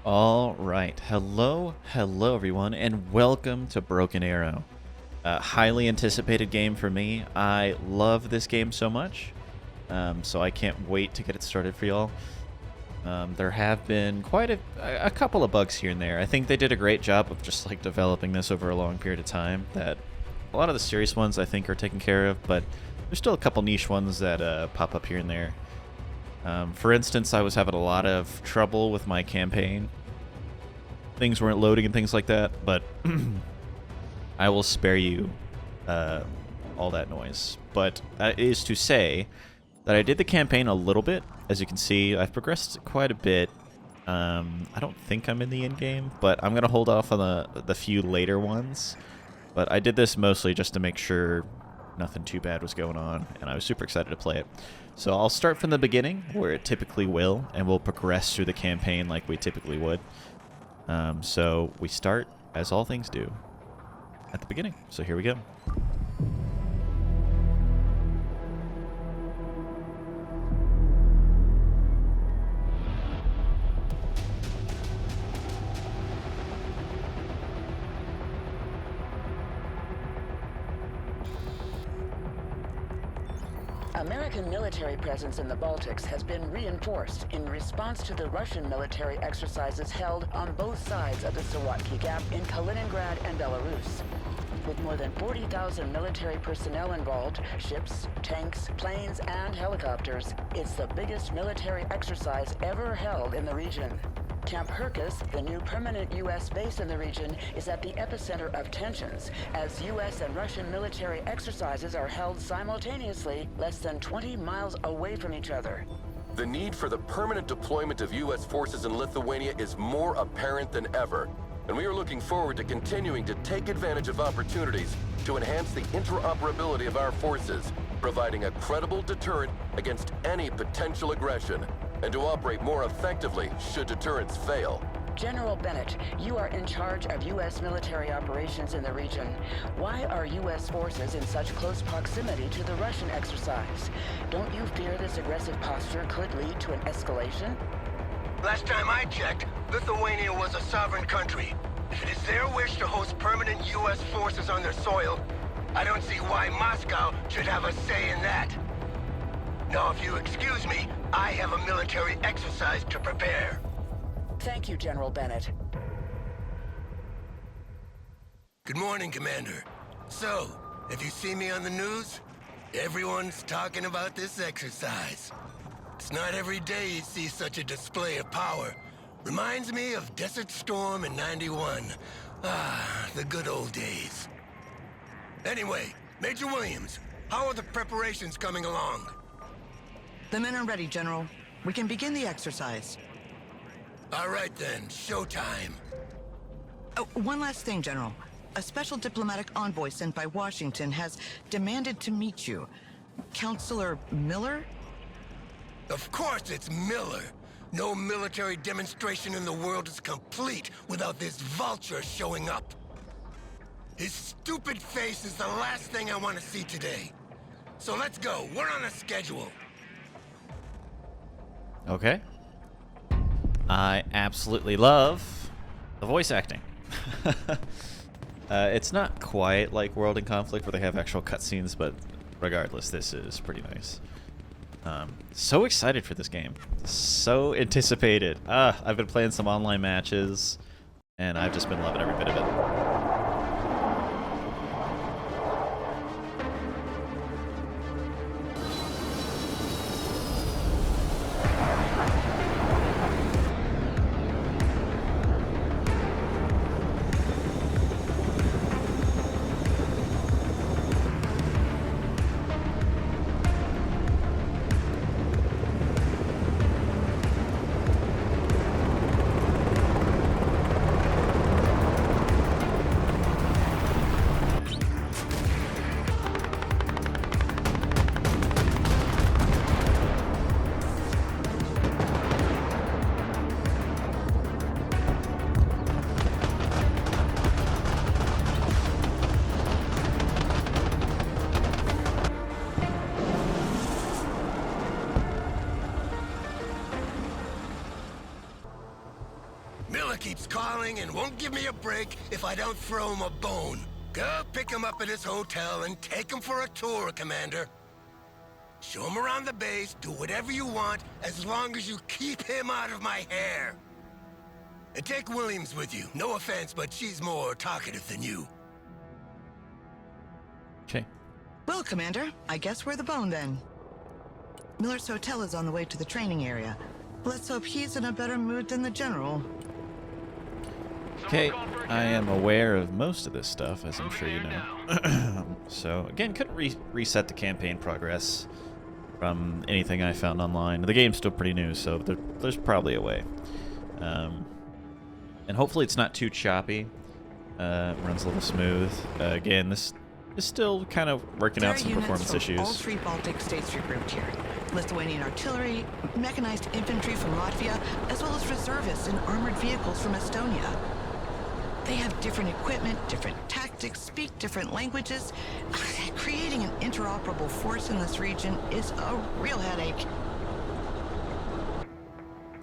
All right. Hello, everyone, and welcome to Broken Arrow. A highly anticipated game for me. I love this game so much, so I can't wait to get it started for y'all. There have been quite a couple of bugs here and there. I think they did a great job of just like developing this over a long period of time. That a lot of the serious ones I think are taken care of, but there's still a couple niche ones that pop up here and there. For instance, I was having a lot of trouble with my campaign. Things weren't loading and things like that, but I will spare you all that noise. But that is to say that I did the campaign a little bit. As you can see, I've progressed quite a bit. I don't think I'm in the end game, but I'm going to hold off on the few later ones. But I did this mostly just to make sure nothing too bad was going on, and I was super excited to play it. So I'll start from the beginning, where it typically will, and we'll progress through the campaign like we typically would. So we start, as all things do, at the beginning. So here we go. American military presence in the Baltics has been reinforced in response to the Russian military exercises held on both sides of the Sawatki Gap in Kaliningrad and Belarus. With more than 40,000 military personnel involved, ships, tanks, planes, and helicopters, it's the biggest military exercise ever held in the region. Camp Herkus, the new permanent U.S. base in the region, is at the epicenter of tensions, as U.S. and Russian military exercises are held simultaneously less than 20 miles away from each other. The need for the permanent deployment of U.S. forces in Lithuania is more apparent than ever, and we are looking forward to continuing to take advantage of opportunities to enhance the interoperability of our forces, providing a credible deterrent against any potential aggression, and to operate more effectively should deterrence fail. General Bennett, you are in charge of U.S. military operations in the region. Why are U.S. forces in such close proximity to the Russian exercise? Don't you fear this aggressive posture could lead to an escalation? Last time I checked, Lithuania was a sovereign country. If it is their wish to host permanent U.S. forces on their soil, I don't see why Moscow should have a say in that. Now, if you excuse me, I have a military exercise to prepare. Thank you, General Bennett. Good morning, Commander. So, have you seen me on the news? Everyone's talking about this exercise. It's not every day you see such a display of power. Reminds me of Desert Storm in '91. Ah, the good old days. Anyway, Major Williams, how are the preparations coming along? The men are ready, General. We can begin the exercise. All right then, showtime. Oh, one last thing, General. A special diplomatic envoy sent by Washington has demanded to meet you. Counselor Miller? Of course it's Miller. No military demonstration in the world is complete without this vulture showing up. His stupid face is the last thing I want to see today. So let's go, we're on a schedule. Okay. I absolutely love the voice acting. It's not quite like World in Conflict where they have actual cutscenes, but regardless, this is pretty nice. So excited for this game. So anticipated. I've been playing some online matches, and I've just been loving every bit of it. Miller keeps calling and won't give me a break if I don't throw him a bone. Go pick him up at his hotel and take him for a tour, Commander. Show him around the base, do whatever you want, as long as you keep him out of my hair. And take Williams with you. No offense, but she's more talkative than you. Okay. Well, Commander, I guess we're the bone then. Miller's hotel is on the way to the training area. Let's hope he's in a better mood than the General. Okay, I am aware of most of this stuff, as I'm sure you know. So, again, couldn't reset the campaign progress from anything I found online. The game's still pretty new, so there's probably a way. And hopefully it's not too choppy. Runs a little smooth. Again, this is still kind of working out some performance issues. All 3 Baltic states regrouped here. Lithuanian artillery, mechanized infantry from Latvia, as well as reservists and armored vehicles from Estonia. They have different equipment, different tactics, speak different languages. Creating an interoperable force in this region is a real headache.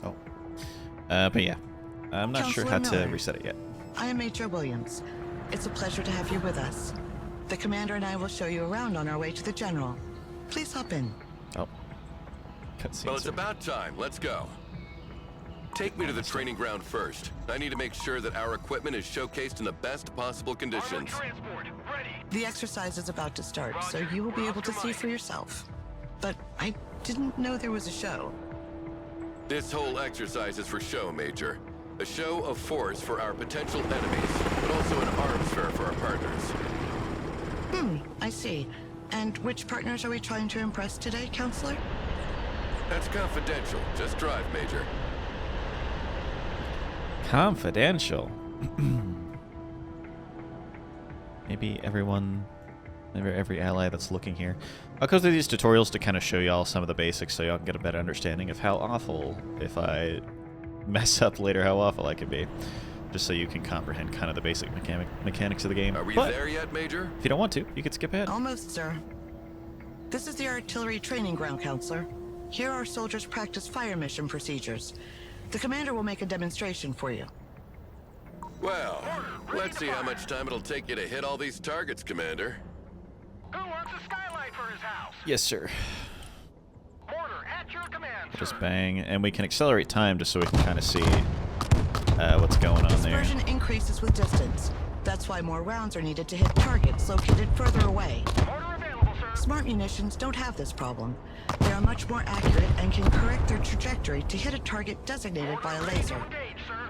Oh. But yeah, I'm not sure how Counselor to Miller. reset it yet. I am Major Williams. It's a pleasure to have you with us. The Commander and I will show you around on our way to the General. Please hop in. Oh. Cutscenes. Well, it's about time. Let's go. Take me to the training ground first. I need to make sure that our equipment is showcased in the best possible conditions. The exercise is about to start, so you will be able to see for yourself. But I didn't know there was a show. This whole exercise is for show, Major. A show of force for our potential enemies, but also an arms fair for our partners. I see. And which partners are we trying to impress today, Counselor? That's confidential. Just drive, Major. Confidential. Maybe every ally that's looking here. I'll go through these tutorials to kind of show y'all some of the basics so y'all can get a better understanding of how awful, if I mess up later, how awful I can be. Just so you can comprehend kind of the basic mechanics of the game. Are we But there yet, Major? if you don't want to, you could skip ahead. Almost, sir. This is the artillery training ground, Counselor. Here our soldiers practice fire mission procedures. The Commander will make a demonstration for you. Well, let's see how much time it'll take you to hit all these targets, Commander. Who wants a skylight for his house? Yes, sir. Order at your command, Just sir. bang, and we can accelerate time just so we can kind of see what's going on there. Dispersion increases with distance. That's why more rounds are needed to hit targets located further away. Order available, sir. Smart munitions don't have this problem. They are much more accurate and can correct their trajectory to hit a target designated by a laser. Engage, sir.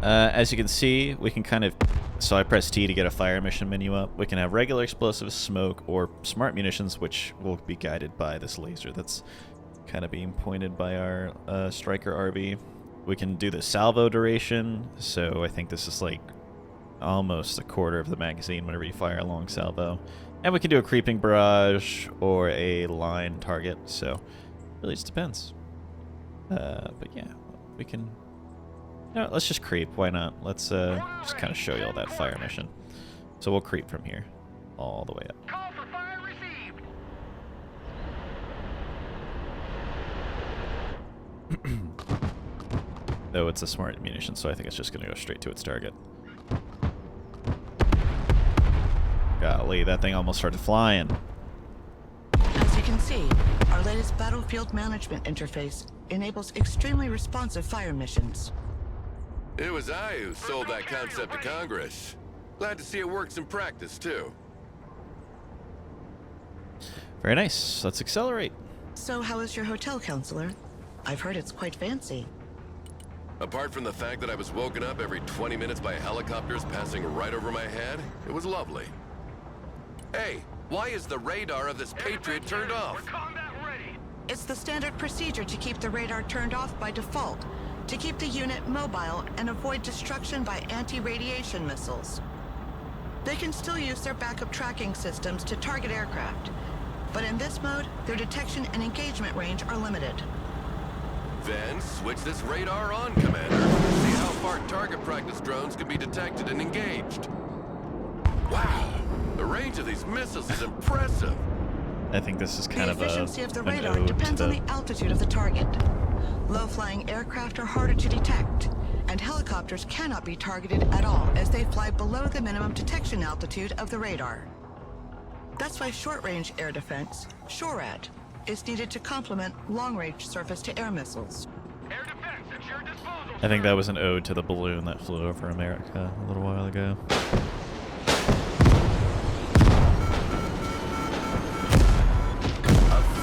As you can see, we can kind of... So I press T to get a fire mission menu up. We can have regular explosives, smoke, or smart munitions, which will be guided by this laser that's kind of being pointed by our striker RV. We can do the salvo duration, so I think this is like almost a quarter of the magazine whenever you fire a long salvo. And we can do a creeping barrage or a line target, so really just depends. But yeah, we can... No, let's just creep. Why not? Let's just kind of show you all that fire mission. So we'll creep from here all the way up. Call for fire received. Though it's a smart munition, so I think it's just going to go straight to its target. Golly, that thing almost started flying. As you can see, our latest battlefield management interface enables extremely responsive fire missions. It was I who sold that concept to Congress. Glad to see it works in practice, too. Very nice. Let's accelerate. So how is your hotel, Counselor? I've heard it's quite fancy. Apart from the fact that I was woken up every 20 minutes by helicopters passing right over my head, it was lovely. Hey, why is the radar of this Patriot turned off? We're combat ready. It's the standard procedure to keep the radar turned off by default, to keep the unit mobile and avoid destruction by anti-radiation missiles. They can still use their backup tracking systems to target aircraft, but in this mode, their detection and engagement range are limited. Then switch this radar on, Commander. See how far target practice drones can be detected and engaged. Wow, the range of these missiles is impressive. I think this is kind The of efficiency of the an radar ode to depends on the altitude of the target. Low-flying aircraft are harder to detect, and helicopters cannot be targeted at all as they fly below the minimum detection altitude of the radar. That's why short-range air defense, SHORAD, is needed to complement long-range surface-to-air missiles. Air defense at your disposal. I think that was an ode to the balloon that flew over America a little while ago. A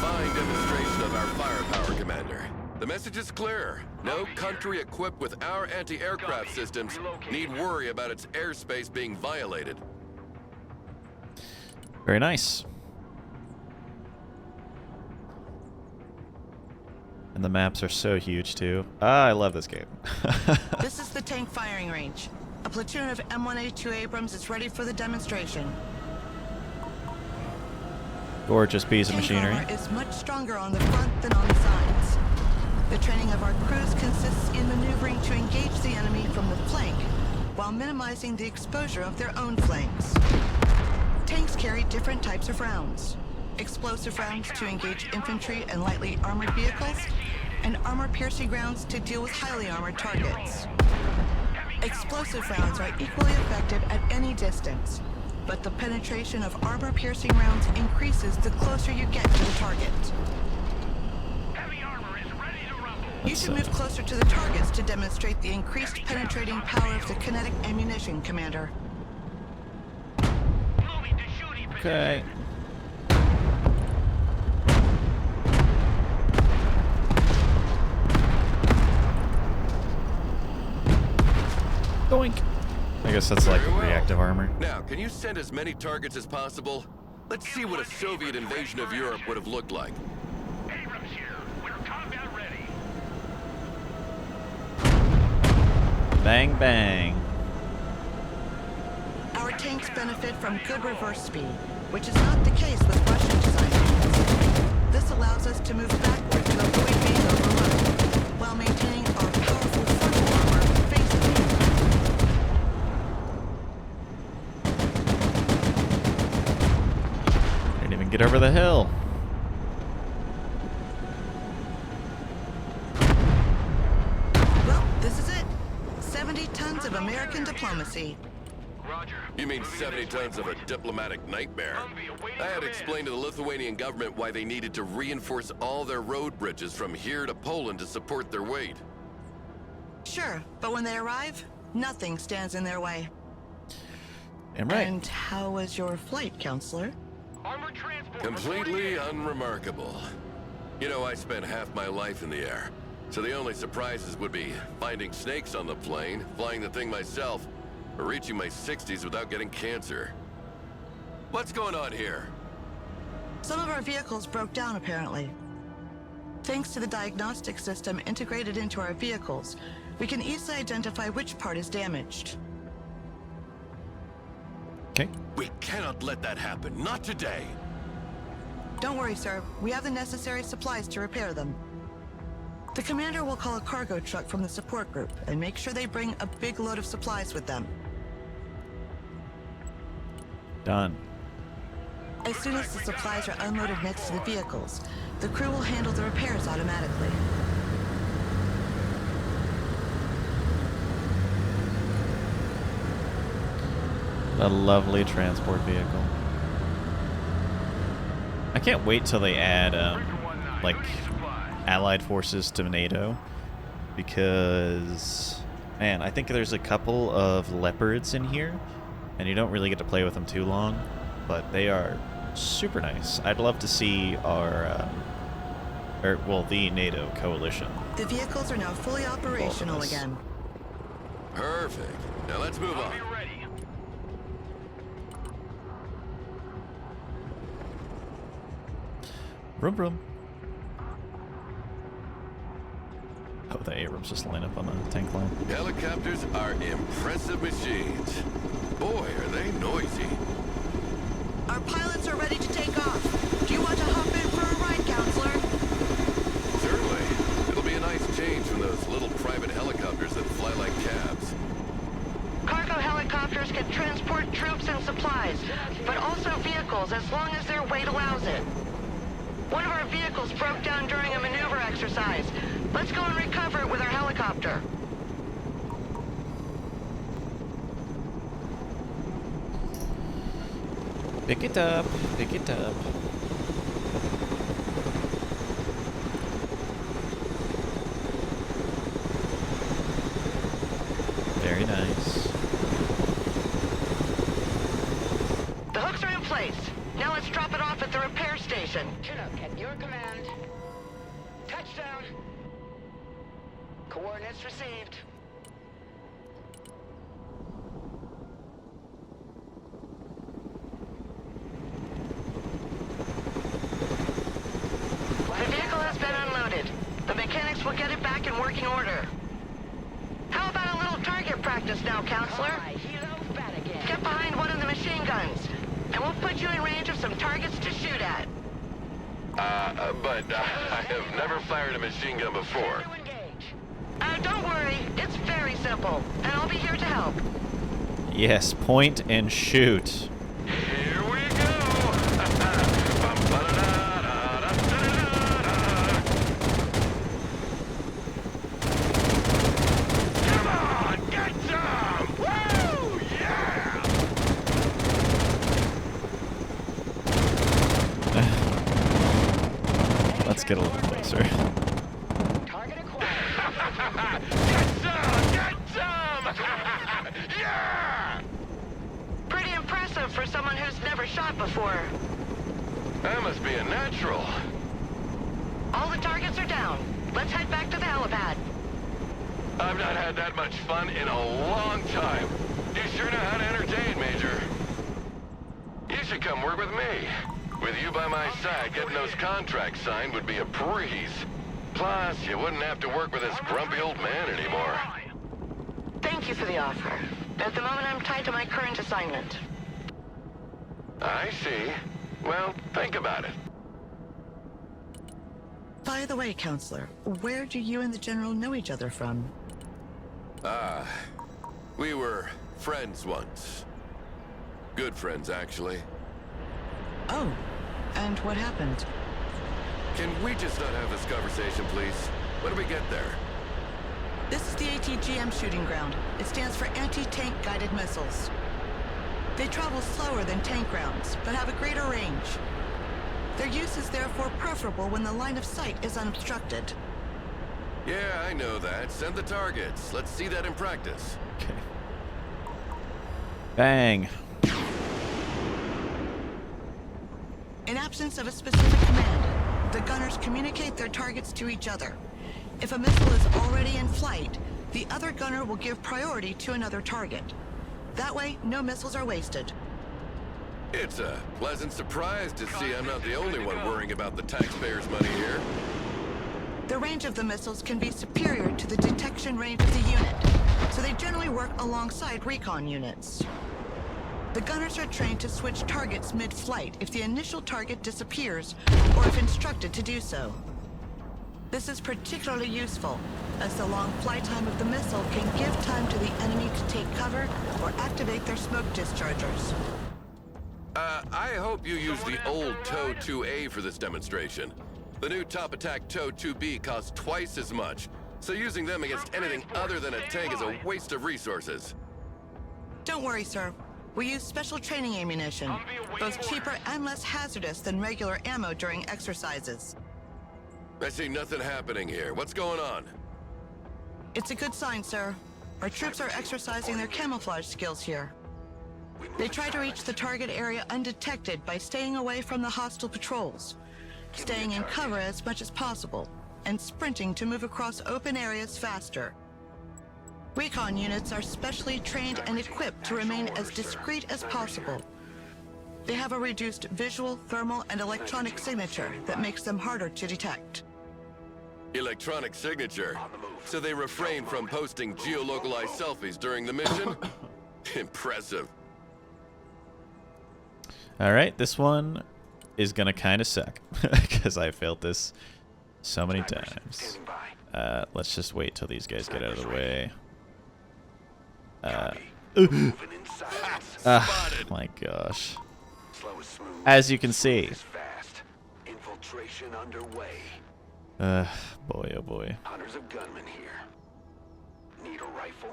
fine demonstration of our firepower, Commander. The message is clear. No country equipped with our anti-aircraft systems need worry about its airspace being violated. Very nice. And the maps are so huge too. I love this game. This is the tank firing range. A platoon of M1A2 Abrams is ready for the demonstration. Gorgeous piece of Tank machinery. armor is much stronger on the front than on the sides. The training of our crews consists in maneuvering to engage the enemy from the flank while minimizing the exposure of their own flanks. Tanks carry different types of rounds. Explosive rounds to engage infantry and lightly armored vehicles, and armor-piercing rounds to deal with highly armored targets. Explosive rounds are equally effective at any distance, but the penetration of armor-piercing rounds increases the closer you get to the target. Heavy armor is ready to rumble. You should move closer to the targets to demonstrate the increased penetrating power of the kinetic ammunition, Commander. Moving to shooting position. Okay. Doink. I guess that's like Very well. reactive armor. Now, can you send as many targets as possible? Let's see what a Soviet invasion of Europe would have looked like. Abrams here. We're combat ready. Bang, bang. Our tanks benefit from good reverse speed, which is not the case with Russian design tanks. This allows us to move backward to avoid being overrun, while maintaining our powerful frontal armor facing the enemy. Didn't even get over the hill. Well, this is it. 70 tons of American diplomacy. Roger. You mean 70 tons of a diplomatic nightmare? I had explained to the Lithuanian government why they needed to reinforce all their road bridges from here to Poland to support their weight. Sure, but when they arrive, nothing stands in their way. Damn right. And how was your flight, Counselor? Armored transport. Completely unremarkable. You know, I spent half my life in the air, so the only surprises would be finding snakes on the plane, flying the thing myself, or reaching my 60s without getting cancer. What's going on here? Some of our vehicles broke down, apparently. Thanks to the diagnostic system integrated into our vehicles, we can easily identify which part is damaged. Okay. We cannot let that happen. Not today. Don't worry, sir. We have the necessary supplies to repair them. The commander will call a cargo truck from the support group and make sure they bring a big load of supplies with them. Done. As soon as the supplies are unloaded next to the vehicles, the crew will handle the repairs automatically. A lovely transport vehicle. I can't wait till they add, like, allied forces to NATO, because, man, I think there's a couple of leopards in here, and you don't really get to play with them too long, but they are super nice. I'd love to see our, the NATO coalition. The vehicles are now fully operational us. again. Perfect. Now let's move I'll on. be ready. Vroom vroom. Oh, the Abrams just line up on the tank line. Helicopters are impressive machines. Boy, are they noisy. Our pilots are ready to take off. Do you want to hop in for a ride, Counselor? Certainly. It'll be a nice change from those little private helicopters that fly like cabs. Cargo helicopters can transport troops and supplies, but also vehicles as long as their weight allows it. One of our vehicles broke down during a maneuver exercise, Let's go and recover it with our helicopter. Pick it up. Pick it up. Very nice. The hooks are in place. Now let's drop it off at the repair station. Chinook, at your command. Touchdown. Coordinates received. The vehicle has been unloaded. The mechanics will get it back in working order. How about a little target practice now, Counselor? Helo's bad again. Get behind one of the machine guns, and we'll put you in range of some targets to shoot at. But I have never fired a machine gun before. To engage. Don't worry, it's very simple, and I'll be here to help. Yes, point and shoot. Here we go! Come on, get some! Woo! Yeah! Let's get a little closer. Target acquired. Get some! Get some! Yeah! Pretty impressive for someone who's never shot before. That must be a natural. All the targets are down. Let's head back to the helipad. I've not had that much fun in a long time. You sure know how to entertain, Major. You should come work with me. With you by my side, getting those contracts signed would be a breeze. Plus, you wouldn't have to work with this grumpy old man anymore. Thank you for the offer. At the moment, I'm tied to my current assignment. I see. Well, think about it. By the way, Counselor, where do you and the General know each other from? We were friends once. Good friends, actually. Oh, and what happened? Can we just not have this conversation, please? When do we get there? This is the ATGM shooting ground. It stands for Anti-Tank Guided Missiles. They travel slower than tank rounds, but have a greater range. Their use is therefore preferable when the line of sight is unobstructed. Yeah, I know that. Send the targets. Let's see that in practice. Okay. Bang. In absence of a specific command, the gunners communicate their targets to each other. If a missile is already in flight, the other gunner will give priority to another target. That way, no missiles are wasted. It's a pleasant surprise to see I'm not the only one worrying about the taxpayers' money here. The range of the missiles can be superior to the detection range of the unit, so they generally work alongside recon units. The gunners are trained to switch targets mid-flight if the initial target disappears or if instructed to do so. This is particularly useful, as the long flight time of the missile can give time to the enemy to take cover or activate their smoke dischargers. I hope you use the old TOW-2A for this demonstration. The new Top Attack TOW-2B costs twice as much, so using them against anything other than a tank is a waste of resources. Don't worry, sir. We use special training ammunition, both cheaper and less hazardous than regular ammo during exercises. I see nothing happening here. What's going on? It's a good sign, sir. Our troops are exercising their camouflage skills here. They try to reach the target area undetected by staying away from the hostile patrols, staying in cover as much as possible, and sprinting to move across open areas faster. Recon units are specially trained and equipped to remain as discreet as possible. They have a reduced visual, thermal, and electronic signature that makes them harder to detect. Electronic signature. So they refrain from posting geolocalized selfies during the mission? Impressive. All right, this one is gonna kind of suck because I failed this so many times. Let's just wait till these guys get out of the way. My gosh. Slow is smooth. As you can see, Fast. Infiltration underway. Boy, oh boy. Hundreds of gunmen here. Need a rifle?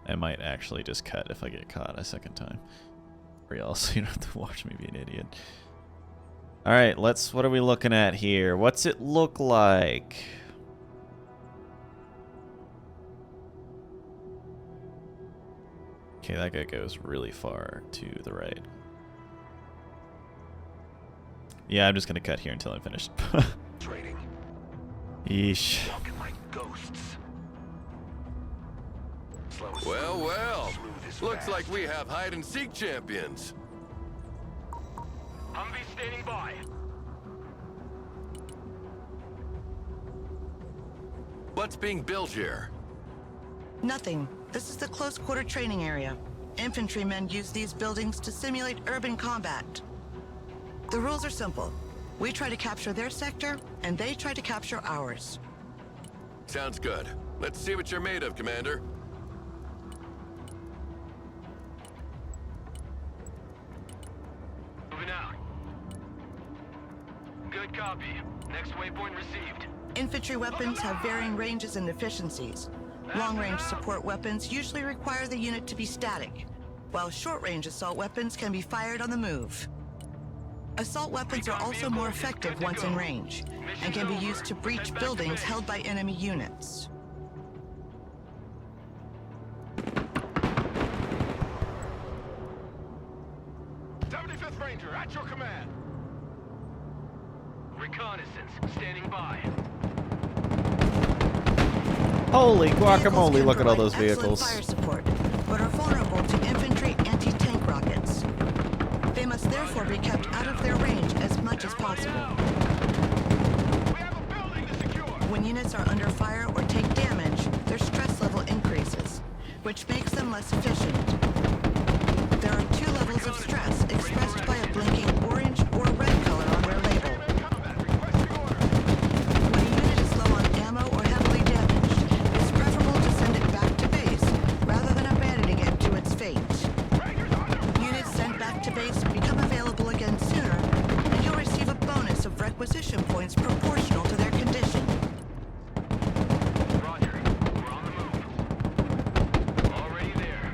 I might actually just cut if I get caught a second time. Or else you don't have to watch me be an idiot. Alright, what are we looking at here? What's it look like? Okay, that guy goes really far to the right. Yeah, I'm just gonna cut here until I'm finished. Trading. Yeesh. Walking like ghosts. Slow is Well, smooth, well. smooth is Looks fast. like we have hide-and-seek champions. Humvee standing by. What's being built here? Nothing. This is the close quarter training area. Infantrymen use these buildings to simulate urban combat. The rules are simple. We try to capture their sector, and they try to capture ours. Sounds good. Let's see what you're made of, Commander. Moving out. Good copy. Next waypoint received. Infantry weapons have varying ranges and efficiencies. Long-range support weapons usually require the unit to be static, while short-range assault weapons can be fired on the move. Assault weapons are also more effective once in range, and can be used to breach buildings held by enemy units. 75th Ranger, at your command. Reconnaissance, standing by. Holy Vehicles guacamole, can look at all provide those excellent vehicles. fire support, but are vulnerable to infantry anti-tank rockets. They must therefore be kept out of their range as much as possible. We have a building to secure. When units are under fire or take damage, their stress level increases, which makes them less efficient. There are 2 levels of stress expressed by a blinking orange or red color on their label. Combat, requesting order. When a unit is low on ammo or heavily damaged, it's preferable to send it back to base rather than abandoning it to its fate. Rangers under Units sent back to base become available again sooner, and you'll receive a bonus of requisition points proportional to their condition. Roger. We're on the move. Already there.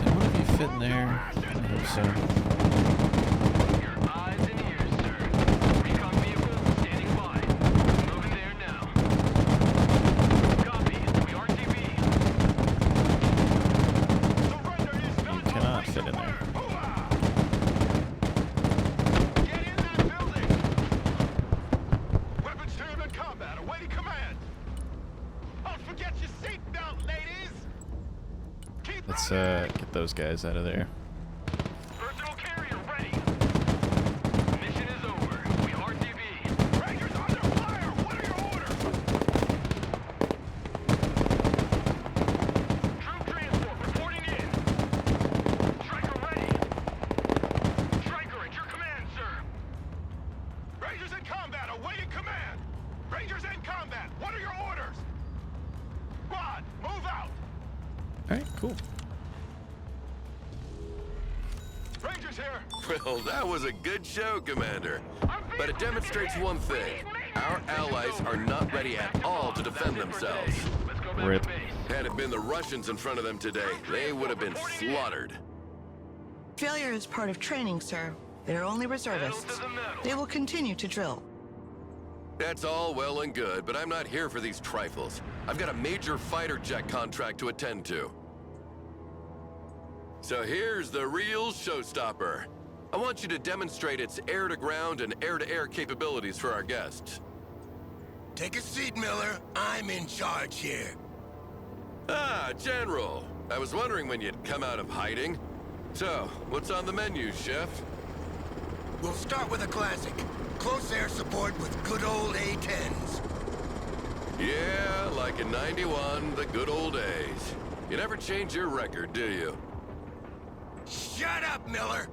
Can one of you fit in there? I hope so. Your eyes and ears, sir. Recon vehicle standing by. Moving there now. Copy. We RTB. Surrender is You not cannot fit in there. Get in that building! Weapons team in combat, awaiting command! Don't forget your seatbelt, ladies! Keep Let's running! get those guys out of there. Personal carrier ready! Mission is over. We RTB. Rangers under fire! What are your orders? Troop transport reporting in. Striker ready. Striker at your command, sir. Rangers in combat, awaiting command. Rangers in combat. What are your orders? Squad, move out. Alright, cool. Rangers here. Well, that was a good show, Commander. But it demonstrates one thing. Our allies are not ready at all to defend themselves. Let's go back Rip. to base. Had it been the Russians in front of them today, they would have been slaughtered. Failure is part of training, sir. They're only reservists. They will continue to drill. That's all well and good, but I'm not here for these trifles. I've got a major fighter jet contract to attend to. So here's the real showstopper. I want you to demonstrate its air-to-ground and air-to-air capabilities for our guests. Take a seat, Miller. I'm in charge here. Ah, General. I was wondering when you'd come out of hiding. So, what's on the menu, Chef? We'll start with a classic. Close air support with good old A-10s. Yeah, like in '91, the good old days. You never change your record, do you? Shut up, Miller!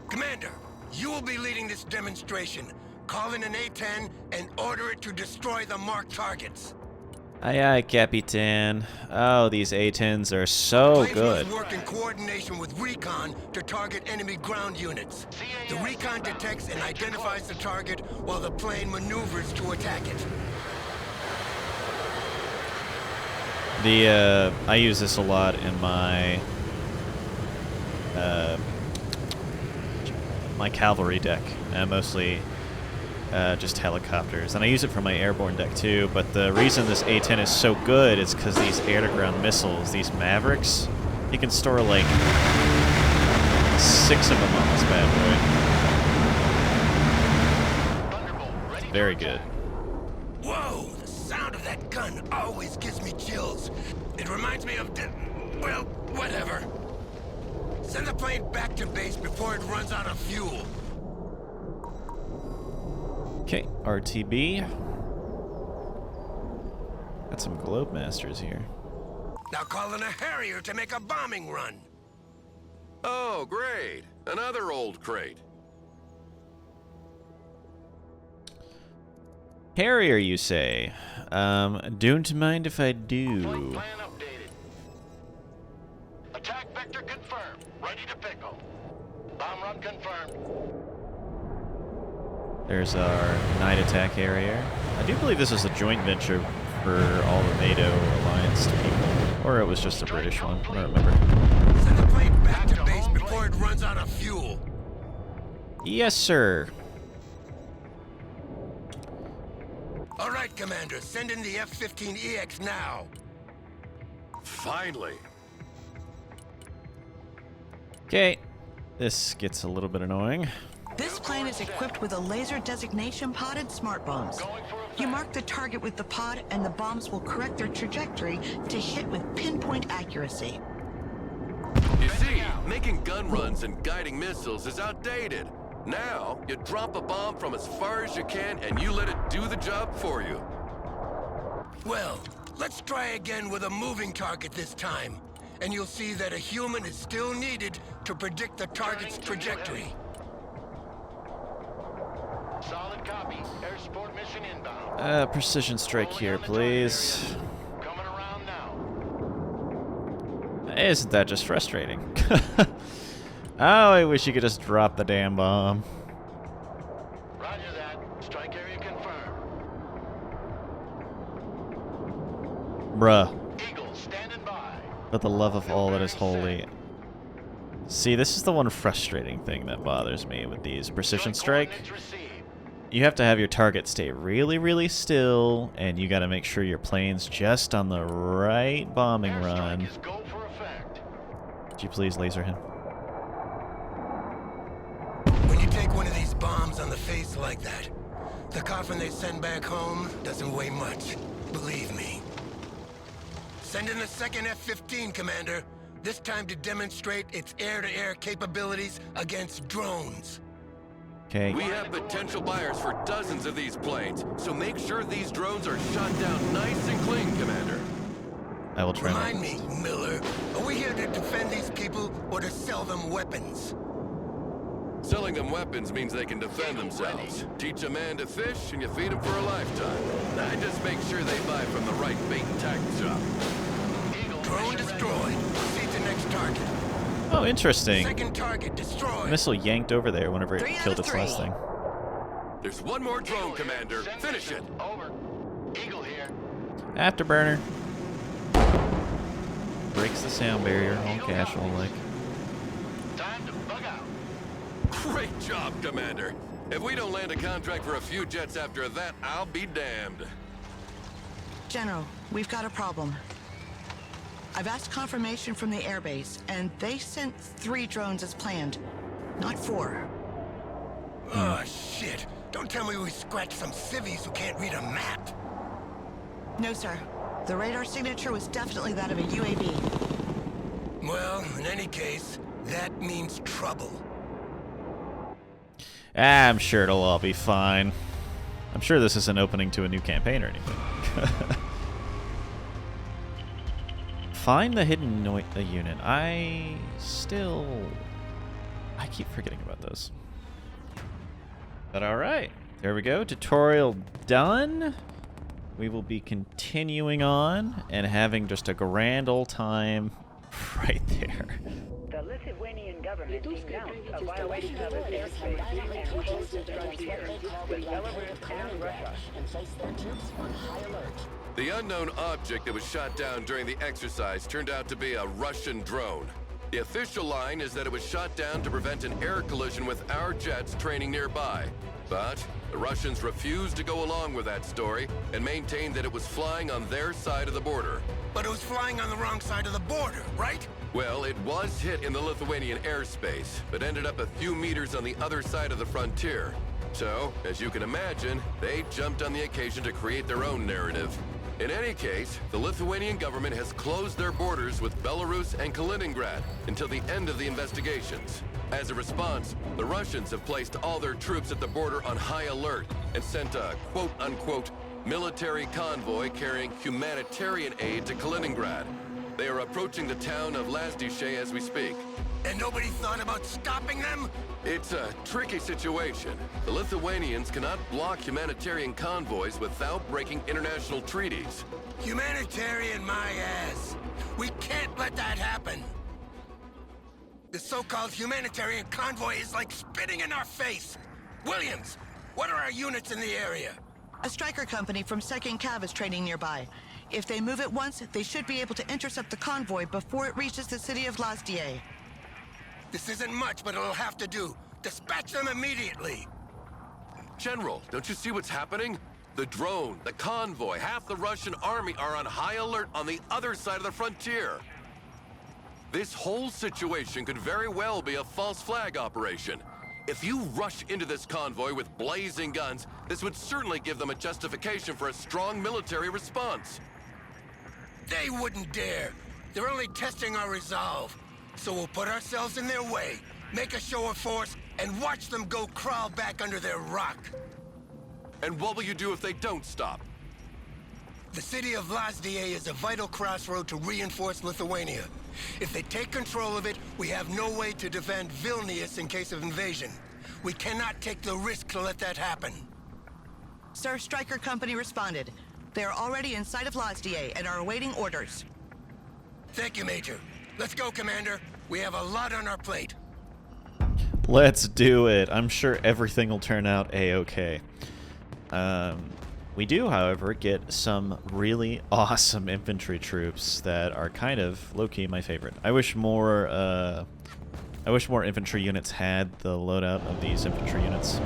Commander, you will be leading this demonstration. Call in an A-10 and order it to destroy the marked targets. Aye, aye, Capitan. Oh, these A-10s are so good. Planes must work in coordination with recon to target enemy ground units. The recon detects and identifies the target while the plane maneuvers to attack it. I use this a lot in my my cavalry deck, mostly just helicopters, and I use it for my airborne deck too. But the reason this A-10 is so good is because these air-to-ground missiles, these Mavericks, you can store like 6 of them on this bad boy. It's very good. Whoa! The sound of that gun always gives me chills. It reminds me of well, whatever. Send the plane back to base before it runs out of fuel. Okay, RTB. Got some Globemasters here. Now call in a Harrier to make a bombing run. Oh, great. Another old crate. Harrier, you say? Don't mind if I do. Flight plan updated. Attack vector confirmed. Ready to pickle. Bomb run confirmed. There's our night attack area. I do believe this is a joint venture for all the NATO alliance people. Or it was just a British one. I don't remember. Send the plane back to base before it runs out of fuel. Yes, sir. All right, Commander. Send in the F-15EX now. Finally. Okay. This gets a little bit annoying. This plane is equipped with a laser designation podded smart bombs. You mark the target with the pod, and the bombs will correct their trajectory to hit with pinpoint accuracy. You see, making gun runs and guiding missiles is outdated. Now, you drop a bomb from as far as you can and you let it do the job for you. Well, let's try again with a moving target this time. And you'll see that a human is still needed to predict the target's trajectory. Solid copy. Air support mission inbound. Precision strike here, please. Coming around now. Isn't that just frustrating? Oh, I wish you could just drop the damn bomb. Roger that. Strike area confirmed. Bruh. Eagle standing by. For the love of all that is holy. See, this is the one frustrating thing that bothers me with these precision strike. Coordinates received. You have to have your target stay really, really still, and you got to make sure your plane's just on the right bombing run. Airstrike is go for effect. Could you please laser him? When you take one of these bombs on the face like that, the coffin they send back home doesn't weigh much. Believe me. Send in the second F-15, Commander. This time to demonstrate its air-to-air capabilities against drones. Okay. We have potential buyers for dozens of these planes, so make sure these drones are shot down nice and clean, Commander. I will try. Remind me, Miller, are we here to defend these people or to sell them weapons? Selling them weapons means they can defend themselves. Teach a man to fish and you feed him for a lifetime. I just make sure they buy from the right bait and tackle shop. Drone destroyed. Proceed to next target. Oh, interesting. Second target destroyed. Missile yanked over there whenever it 3 out killed of its last 3. thing. There's one more drone, Commander. Send Finish it. mission. Over. Eagle here. Afterburner. Breaks the sound barrier, all casual like. Time to bug out. Great job, Commander. If we don't land a contract for a few jets after that, I'll be damned. General, we've got a problem. I've asked confirmation from the airbase, and they sent 3 drones as planned, not 4. Oh, shit. Don't tell me we scratched some civvies who can't read a map. No, sir. The radar signature was definitely that of a UAV. Well, in any case, that means trouble. I'm sure it'll all be fine. I'm sure this isn't opening to a new campaign or anything. Find the hidden unit. I keep forgetting about those. But alright. There we go. Tutorial done. we will be continuing on and having just a grand old time right there. The Lithuanian government denounced a violation of its airspace and closed its frontier with Belarus and Russia. And place their troops on high alert. The unknown object that was shot down during the exercise turned out to be a Russian drone. The official line is that it was shot down to prevent an air collision with our jets training nearby. But the Russians refused to go along with that story and maintained that it was flying on their side of the border. But it was flying on the wrong side of the border, right? Well, it was hit in the Lithuanian airspace, but ended up a few meters on the other side of the frontier. So, as you can imagine, they jumped on the occasion to create their own narrative. In any case, the Lithuanian government has closed their borders with Belarus and Kaliningrad until the end of the investigations. As a response, the Russians have placed all their troops at the border on high alert and sent a quote-unquote military convoy carrying humanitarian aid to Kaliningrad. They are approaching the town of Lazdiche as we speak. And nobody thought about stopping them? It's a tricky situation. The Lithuanians cannot block humanitarian convoys without breaking international treaties. Humanitarian my ass. We can't let that happen. The so-called humanitarian convoy is like spitting in our face. Williams, what are our units in the area? A Stryker company from 2nd Cav is training nearby. If they move at once, they should be able to intercept the convoy before it reaches the city of Lazdiche. This isn't much, but it'll have to do. Dispatch them immediately. General, don't you see what's happening? The drone, the convoy, half the Russian army are on high alert on the other side of the frontier. This whole situation could very well be a false flag operation. If you rush into this convoy with blazing guns, this would certainly give them a justification for a strong military response. They wouldn't dare. They're only testing our resolve. So we'll put ourselves in their way, make a show of force, and watch them go crawl back under their rock. And what will you do if they don't stop? The city of Lazdiche is a vital crossroad to reinforce Lithuania. If they take control of it, we have no way to defend Vilnius in case of invasion. We cannot take the risk to let that happen. Sir, Stryker company responded. They are already inside of Lazdiche and are awaiting orders. Thank you, Major. Let's go, Commander. We have a lot on our plate. Let's do it. I'm sure everything will turn out a-okay. We do, however, get some really awesome infantry troops that are kind of low-key my favorite. I wish more infantry units had the loadout of these infantry units.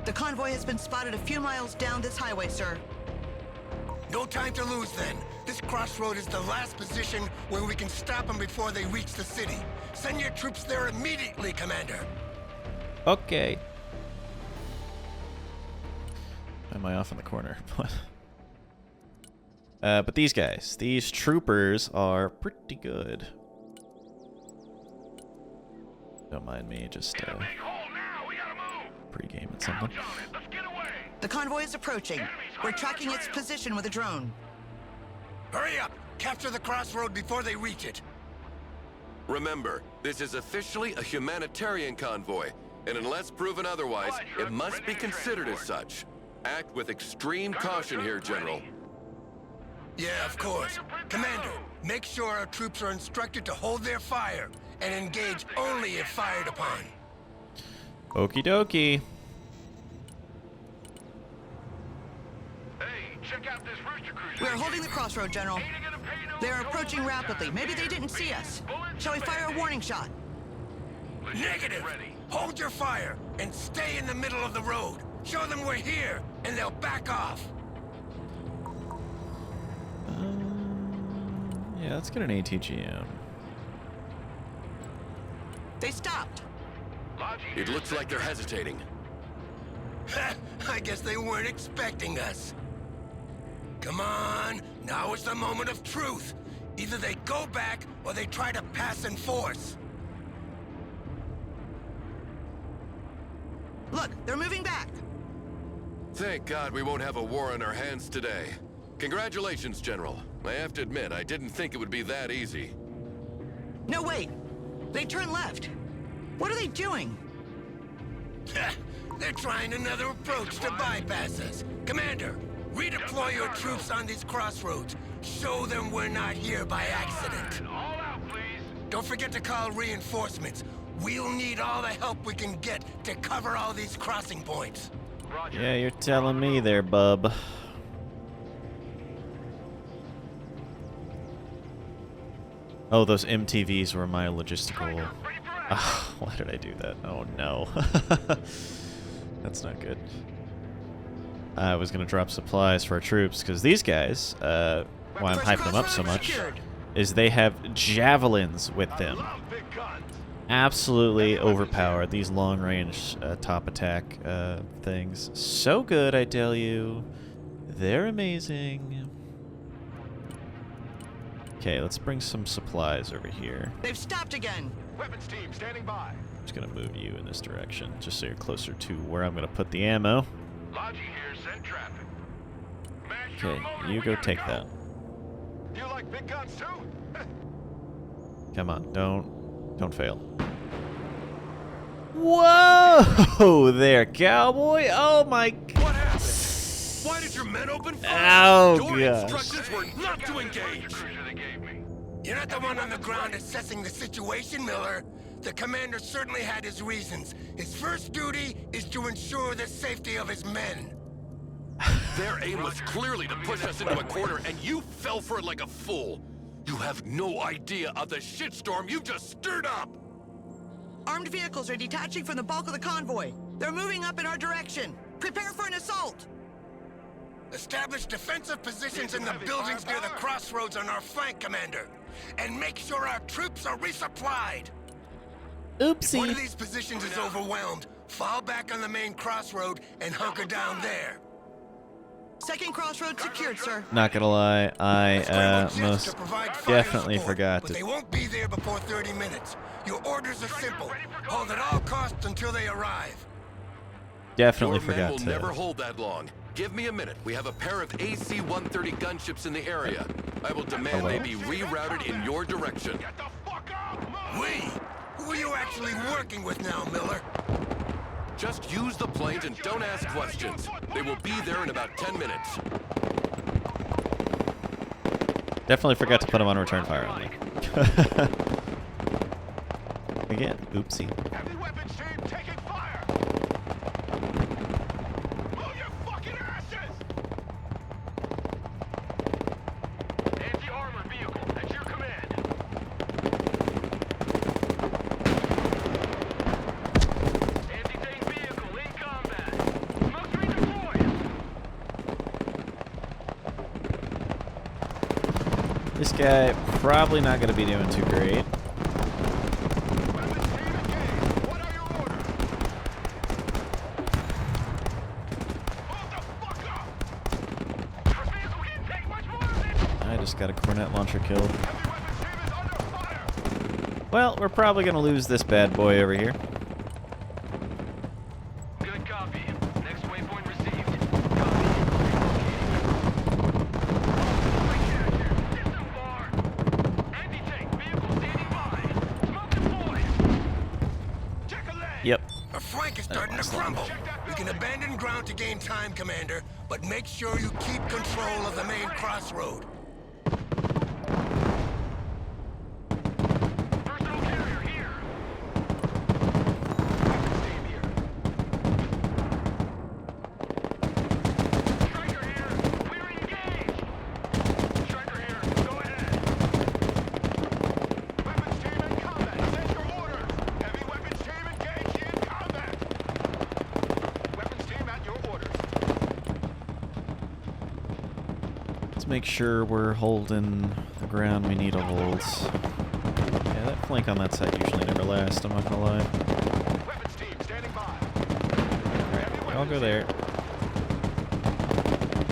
The convoy has been spotted a few miles down this highway, sir. No time to lose, then. This crossroad is the last position where we can stop them before they reach the city. Send your troops there immediately, Commander. Okay. Am I off in the corner? But these guys, these troopers are pretty good. Don't mind me, just Big hole now. We gotta move. pre-game and something. Ouch on it. Let's get away. The convoy is approaching. We're tracking its position with a drone. Hurry up! Capture the crossroad before they reach it. Remember, this is officially a humanitarian convoy, and unless proven otherwise, it must be considered as such. Act with extreme caution here, General. Yeah, of course. Commander, make sure our troops are instructed to hold their fire and engage only if fired upon. Okie dokie. Hey, check out this rooster cruiser. We are holding the crossroad, General. Ain't it gonna pay no They are no approaching attention. rapidly. Maybe they didn't see us. Bullets Shall we fire a ready. warning shot? Negative! Ready. Hold your fire and stay in the middle of the road. Show them we're here, and they'll back off. Yeah, let's get an ATGM. They stopped. It looks like they're hesitating. I guess they weren't expecting us. Come on, now is the moment of truth. Either they go back, or they try to pass in force. Look, they're moving back. Thank God we won't have a war on our hands today. Congratulations, General. I have to admit, I didn't think it would be that easy. No, wait. They turned left. What are they doing? They're trying another approach to bypass us. Commander, redeploy your troops on these crossroads. Show them we're not here by accident. All out, please. Don't forget to call reinforcements. We'll need all the help we can get to cover all these crossing points. Roger. Yeah, you're telling me there, bub. Oh, those MTVs were my logistical... Oh, why did I do that? Oh, no. That's not good. I was going to drop supplies for our troops, because these guys, why I'm hyping them up so much, is they have javelins with them. Love big guns. Absolutely overpowered. These long-range top attack things. So good, I tell you. They're amazing. Okay, let's bring some supplies over here. They've stopped again. Weapons team standing by. I'm just going to move you in this direction, just so you're closer to where I'm going to put the ammo. Logi here, send traffic. Mash your Okay, motor, you we go gotta take that. You like big guns too? Come on, don't fail. Whoa there, cowboy! Oh my god! What happened? Why did your men open fire? Oh, Your gosh. instructions were not to engage. Cruiser they gave me. You're not the one on the ground assessing the situation, Miller. The commander certainly had his reasons. His first duty is to ensure the safety of his men. Their aim was clearly to push us into a corner, and you fell for it like a fool. You have no idea of the shitstorm you just stirred up. Armed vehicles are detaching from the bulk of the convoy. They're moving up in our direction. Prepare for an assault. Establish defensive positions in the buildings near the crossroads on our flank, Commander. And make sure our troops are resupplied. If one of these positions is overwhelmed, fall back on the main crossroad and hunker down there. Second crossroad secured, sir. Not gonna lie, I Scramble jets most to provide fire definitely support, forgot but to. they won't be there before 30 minutes. Your orders are simple. Hold at all costs until they arrive. Definitely Your men forgot will to. never hold that long. Give me a minute. We have a pair of AC-130 gunships in the area. I will demand they be rerouted in your direction. Get the fuck out! We? Who are you actually working with now, Miller? Just use the planes and don't ask questions. They will be there in about 10 minutes. Definitely forgot to put them on return fire only. Again, oopsie. Heavy weapons team taking fire! Move your fucking asses! Anti-armor vehicle at your command. Anti-tank vehicle in combat. Smoke screen deployed. This guy probably not going to be doing too great. Weapons team engaged. What are your orders? Move the fuck up! Our vehicle can't take much more of this! I just got a Cornet launcher killed. Heavy weapons team is under fire! Well, we're probably going to lose this bad boy over here. Good copy. Next waypoint received. System bar. Anti-tank vehicle standing by. Smoke deployed. Check a leg. Yep. Our flank is starting to crumble. We can abandon ground to gain time, Commander, but make sure you keep control of the main crossroad. Personal carrier here. Weapons team here. Striker here. We're engaged. Striker here. Go ahead. Weapons team in combat. Send your orders. Heavy weapons team engaged in combat. Weapons team at your orders. Let's make sure we're holding the ground we need to hold. Yeah, that flank on that side usually never lasts, I'm not gonna lie. Weapons team standing by. Alright, I'll go there.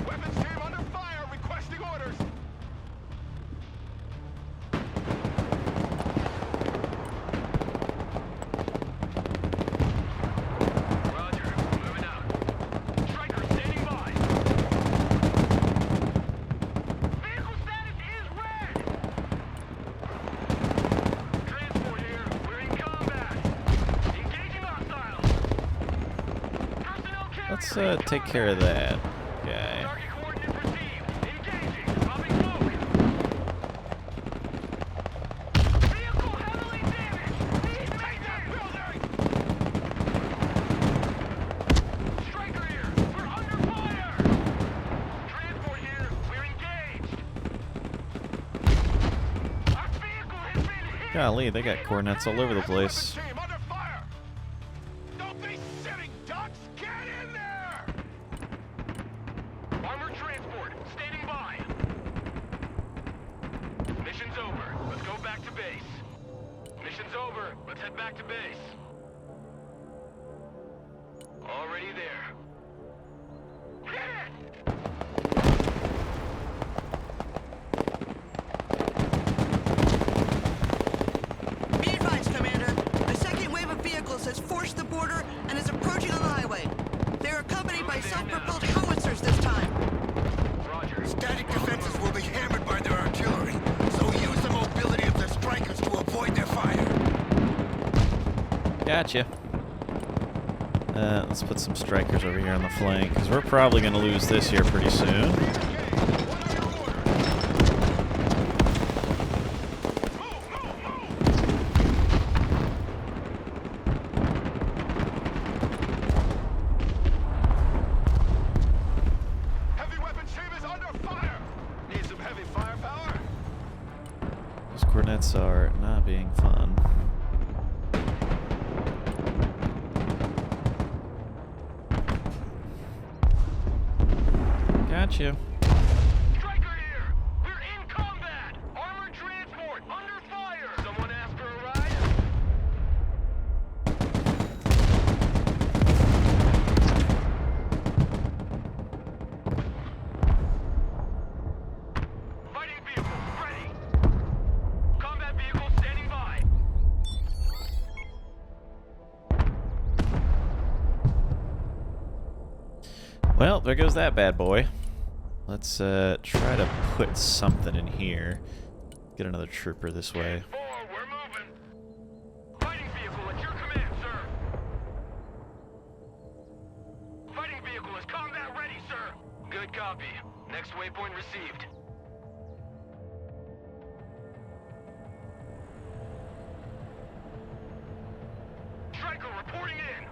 Weapons team under fire, requesting orders. Roger, moving out. Striker standing by. Vehicle status is red. Transport here, we're in combat. Engaging hostiles. Personnel carrier. Let's take care of that guy. Target coordinates received. Engaging. Dropping smoke. Vehicle heavily damaged. Need take that building. Striker here. We're under fire. Transport here. We're engaged. Our vehicle has been hit. Golly, they got coordinates all over the place. Weapons team under fire. Don't be sitting ducks. Get in there. Armored transport, standing by. Mission's over. Let's go back to base. Mission's over. Let's head back to base. Already there. Hit it! Be advised, Commander. A second wave of vehicles has forced the border and is approaching on the highway. They're accompanied by self-propelled howitzers this time. Roger. Static defenses will be hammered by their artillery, so use the mobility of their strikers to avoid their fire. Gotcha. Let's put some strikers over here on the flank, because we're probably going to lose this here pretty soon. Heavy weapons team is under fire. Need some heavy firepower? Those coordinates are not being fun. Gotcha. Striker here! We're in combat! Armored transport, under fire! Someone asked for a ride? Fighting vehicle, ready! Combat vehicle standing by! Well, there goes that bad boy. Let's try to put something in here. Get another trooper this way. 4, we're moving! Fighting vehicle at your command, sir! Fighting vehicle is combat ready, sir! Good copy. Next waypoint received. Striker reporting in!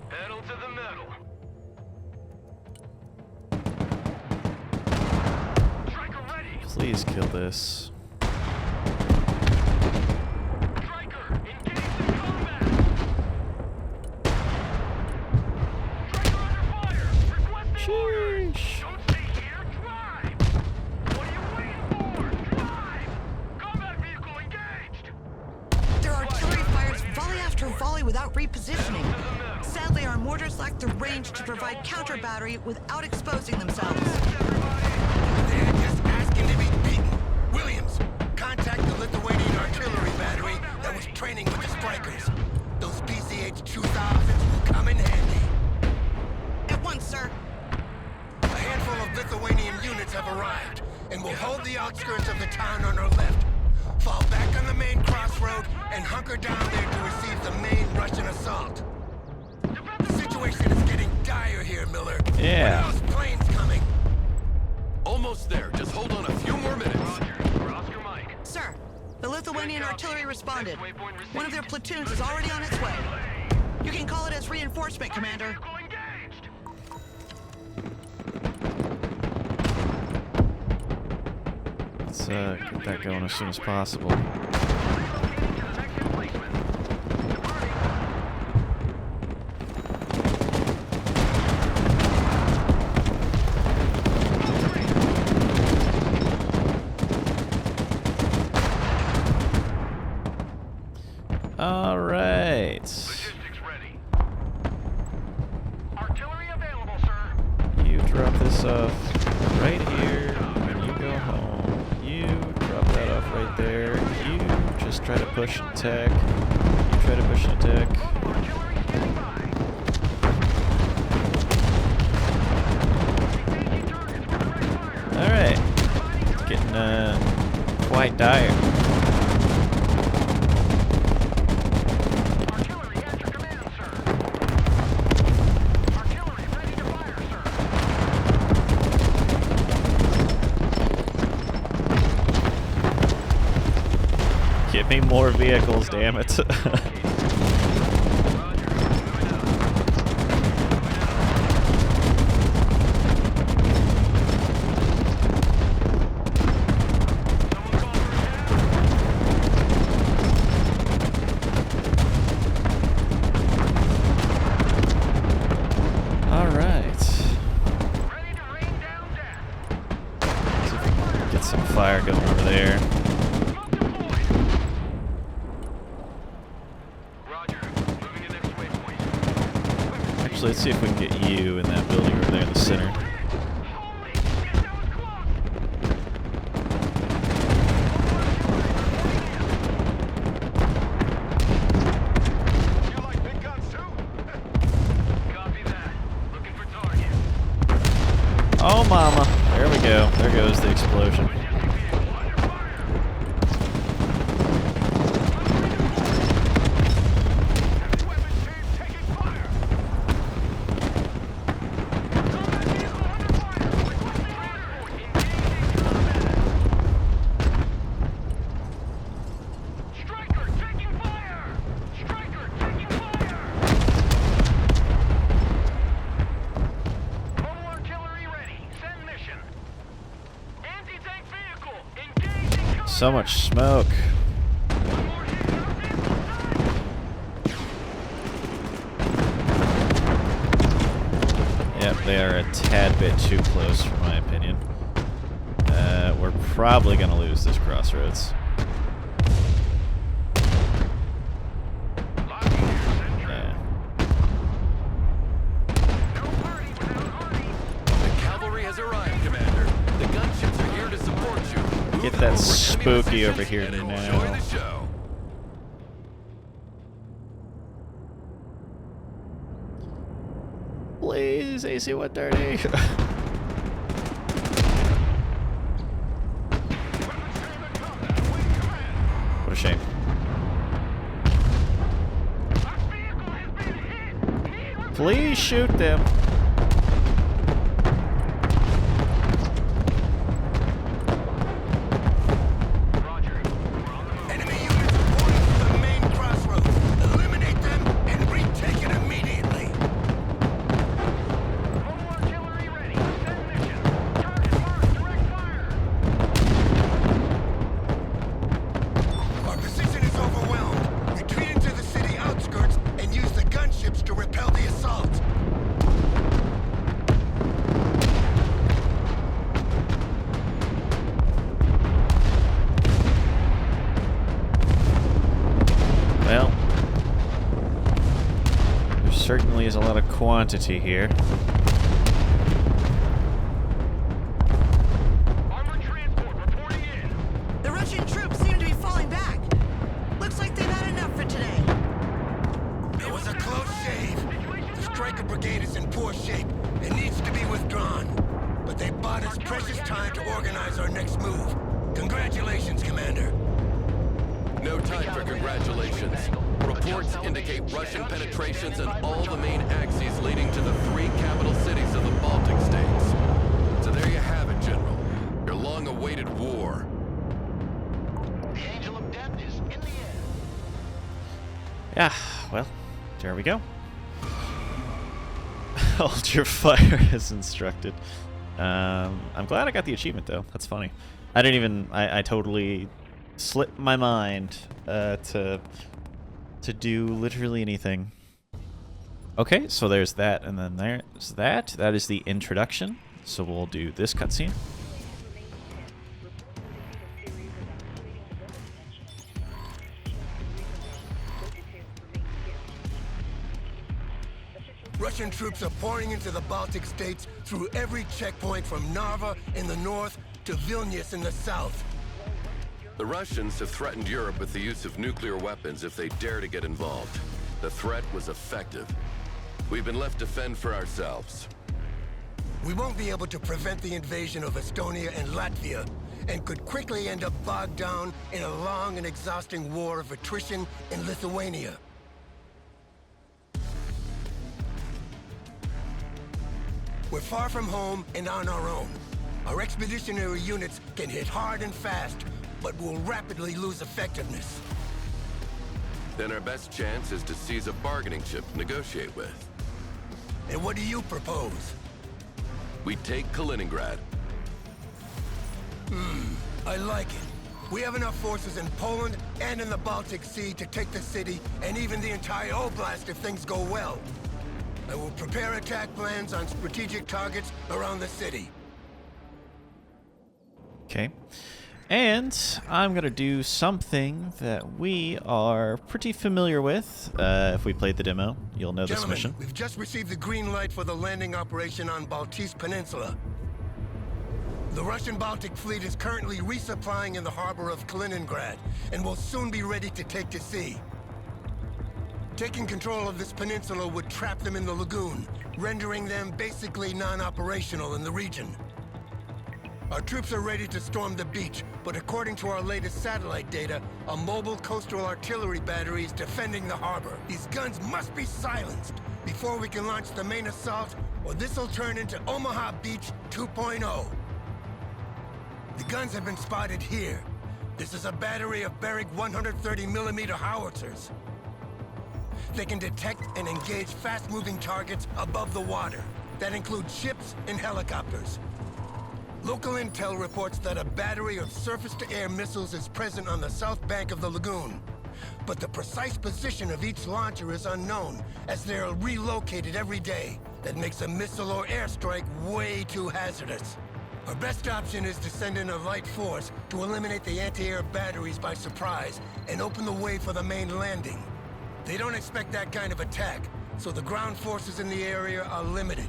Pedal to the metal. Striker ready! Please kill this. Striker, engaged in combat! Striker under fire! Requesting orders! Don't stay here, drive! What are you waiting for? Drive! Combat vehicle engaged! Their artillery fires volley after volley without repositioning. Sadly, our mortars lack the range to provide counter battery without exposing themselves. They're just asking to be beaten. Williams, contact the Lithuanian artillery battery that was training with the strikers. Those PCH-2000s will come in handy. At once, sir. A handful of Lithuanian units have arrived, and will hold the outskirts of the town on our left. Fall back on the main crossroad and hunker down there to receive the main Russian assault. The situation is getting dire here, Miller. Yeah. When are those planes coming? Almost there. Just hold on a few more minutes. Roger, for Oscar Mike. Sir, the Lithuanian artillery responded. One of their platoons is already on its way. You can call it as reinforcement, Commander. Vehicle engaged! Let's get that going as soon as possible. Relocating to the next emplacement. Departing. this off right here when you go home. You drop that off right there. You just try to push and attack. You try to push and attack. Alright. It's getting quite dire. Give me more vehicles, damn it. Alright. Get some fire going over there. Let's see if we can get you in that building over there in the center. Oh mama, there we go. There goes the explosion. So much smoke. Yep, they are a tad bit too close, for my opinion. We're probably going to lose this crossroads. Yeah. The cavalry has arrived, Commander. The gunships are here to support you. Get that spooky over here and enjoy now. the show. Please, AC-130. What a shame. Please shoot them. Enemy units reporting to the main crossroads. Eliminate them and retake it immediately. Artillery ready. Send mission. Target marked. Direct fire. Our position is overwhelmed. Retreat into the city outskirts and use the gunships to repel the assault. Well, there certainly is a lot of quantity here. Armored transport reporting in. The Russian troops seem to be falling back. Looks like they've had enough for today. It was a close shave. The Stryker Brigade is in poor shape and needs to be withdrawn. But they bought us precious time to organize our next move. Congratulations, Commander. No time for congratulations. Reports indicate Russian penetrations in all the main axes leading to the 3 capital cities of the Baltic states. So there you have it, General. Your long-awaited war. The Angel of Death is in the air. Yeah, well, there we go. Hold your fire as instructed. I'm glad I got the achievement, though. That's funny. I totally slipped my mind to do literally anything. Okay, so there's that, and then there's that. That is the introduction. So we'll do this cutscene. Russian Russian troops are pouring into the Baltic states through every checkpoint from Narva in the north to Vilnius in the south. The Russians have threatened Europe with the use of nuclear weapons if they dare to get involved. The threat was effective. We've been left to fend for ourselves. We won't be able to prevent the invasion of Estonia and Latvia, and could quickly end up bogged down in a long and exhausting war of attrition in Lithuania. We're far from home and on our own. Our expeditionary units can hit hard and fast, but will rapidly lose effectiveness. Then our best chance is to seize a bargaining chip to negotiate with. And what do you propose? We take Kaliningrad. I like it. We have enough forces in Poland and in the Baltic Sea to take the city and even the entire Oblast if things go well. I will prepare attack plans on strategic targets around the city. Okay. And I'm going to do something that we are pretty familiar with. If we played the demo, you'll know this mission. We've just received the green light for the landing operation on Baltese Peninsula. The Russian Baltic Fleet is currently resupplying in the harbor of Kaliningrad and will soon be ready to take to sea. Taking control of this peninsula would trap them in the lagoon, rendering them basically non-operational in the region. Our troops are ready to storm the beach, but according to our latest satellite data, a mobile coastal artillery battery is defending the harbor. These guns must be silenced before we can launch the main assault, or this'll turn into Omaha Beach 2.0. The guns have been spotted here. This is a battery of Berrig 130mm howitzers. They can detect and engage fast-moving targets above the water. That includes ships and helicopters. Local intel reports that a battery of surface-to-air missiles is present on the south bank of the lagoon. But the precise position of each launcher is unknown, as they are relocated every day. That makes a missile or airstrike way too hazardous. Our best option is to send in a light force to eliminate the anti-air batteries by surprise and open the way for the main landing. They don't expect that kind of attack, so the ground forces in the area are limited.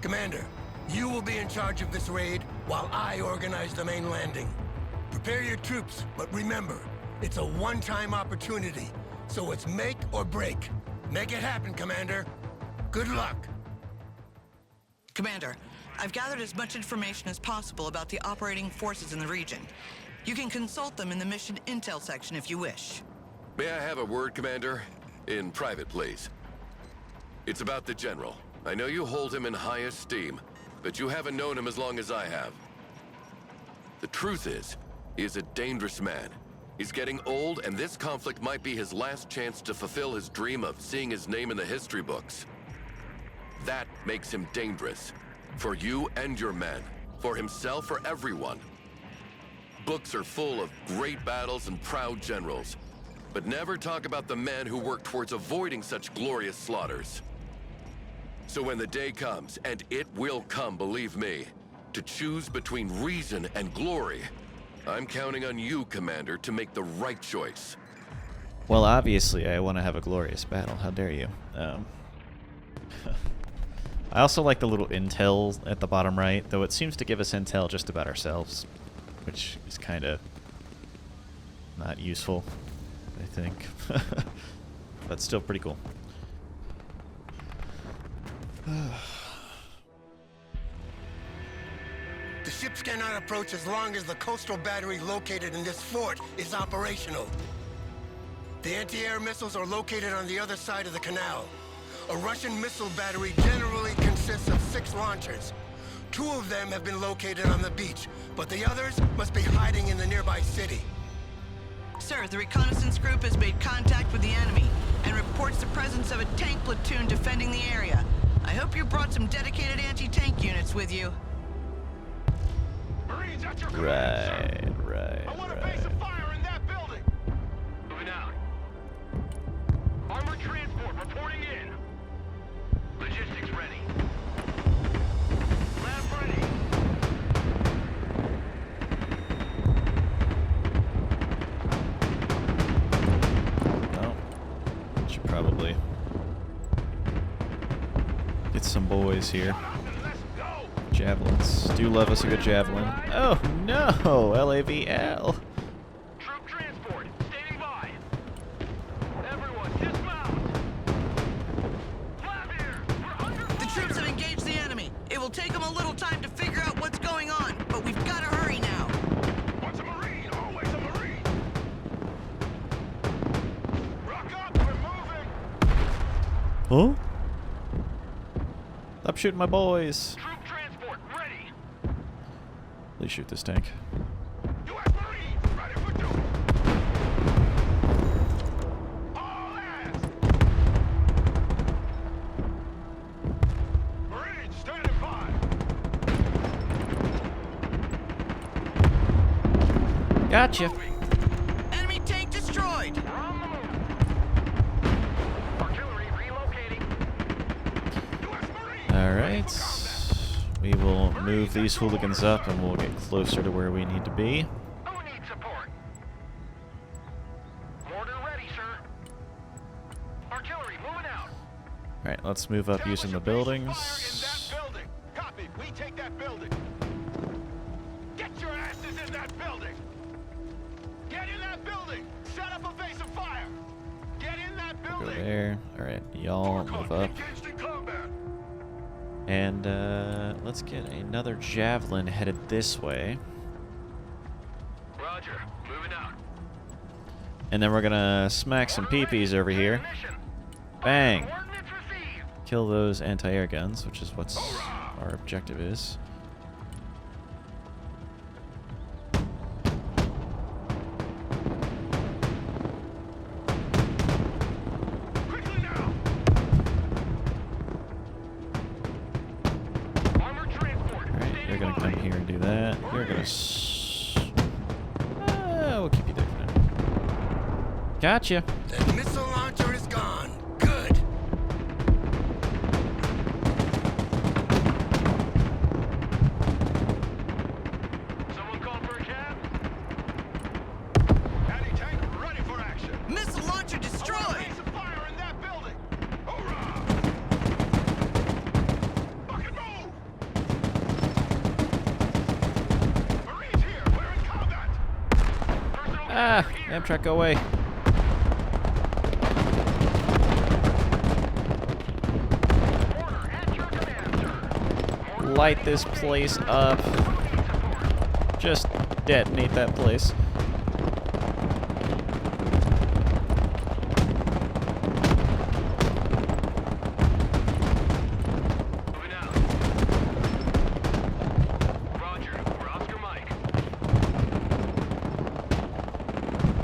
Commander, you will be in charge of this raid while I organize the main landing. Prepare your troops, but remember, it's a one-time opportunity, so it's make or break. Make it happen, Commander. Good luck. Commander, I've gathered as much information as possible about the operating forces in the region. You can consult them in the mission intel section if you wish. May I have a word, Commander? In private, please. It's about the General. I know you hold him in high esteem, but you haven't known him as long as I have. The truth is, he is a dangerous man. He's getting old, and this conflict might be his last chance to fulfill his dream of seeing his name in the history books. That makes him dangerous. For you and your men. For himself, for everyone. Books are full of great battles and proud generals, but never talk about the men who work towards avoiding such glorious slaughters. So when the day comes, and it will come, believe me, to choose between reason and glory, I'm counting on you, Commander, to make the right choice. Well, obviously, I want to have a glorious battle. How dare you? I also like the little intel at the bottom right, though it seems to give us intel just about ourselves, which is kind of not useful, I think. But still pretty cool. The ships cannot approach as long as the coastal battery located in this fort is operational. The anti-air missiles are located on the other side of the canal. A Russian missile battery generally consists of 6 launchers. 2 of them have been located on the beach, but the others must be hiding in the nearby city. Sir, the reconnaissance group has made contact with the enemy and reports the presence of a tank platoon defending the area. I hope you brought some dedicated anti-tank units with you. Marines at your command, sir. Right. I want a base of fire in that building. Moving out. Armored transport reporting in. Logistics ready. Lab ready. Well, should probably boys here. Let's go. Javelins. Do love us a good javelin. Oh no! LAVL. Troop transport, standing by. Everyone, dismount. Flav here. We're under The fire. troops have engaged the enemy. It will take them a little time to figure out what's going on, but we've got to hurry now. Once a Marine, always a Marine. Rock up, we're moving. Huh? Stop shooting my boys. Troop transport, ready. Please shoot this tank. U.S. Marines, ready for duty. All hands. Marines, standing by. Gotcha. Enemy tank destroyed. We're on the move. Artillery relocating. U.S. Marines. All right. We will move these hooligans up, and we'll get closer to where we need to be. Who needs support? Mortar ready, sir. Artillery moving out. All right, let's move up using the buildings. Fire in that building. Copy. We take that building. Get your asses in that building. Get in that building. Set up a base of fire. Get in that Go building. there. All right, y'all move up. Engaged in combat. And let's get another javelin headed this way. Roger. Moving out. And then we're gonna smack some peepees over here. Mission. Bang! Coordinates received. Kill those anti-air guns, which is what's our objective is. Quickly now. Armored transport. All right, you're gonna come here and do that. You're gonna. We'll keep you there for now. Gotcha. The missile launcher is gone. Good. Someone call for a cab? Anti-tank ready for action. Missile launcher destroyed. Base of fire in that building. Hoorah! Fucking move! Marines here. We're in combat. Personal Ah, commander here. Amtrak, go away. Order at your command, sir. Order Light this place up. need support. Just detonate that place. Moving out. Roger. We're Oscar Mike.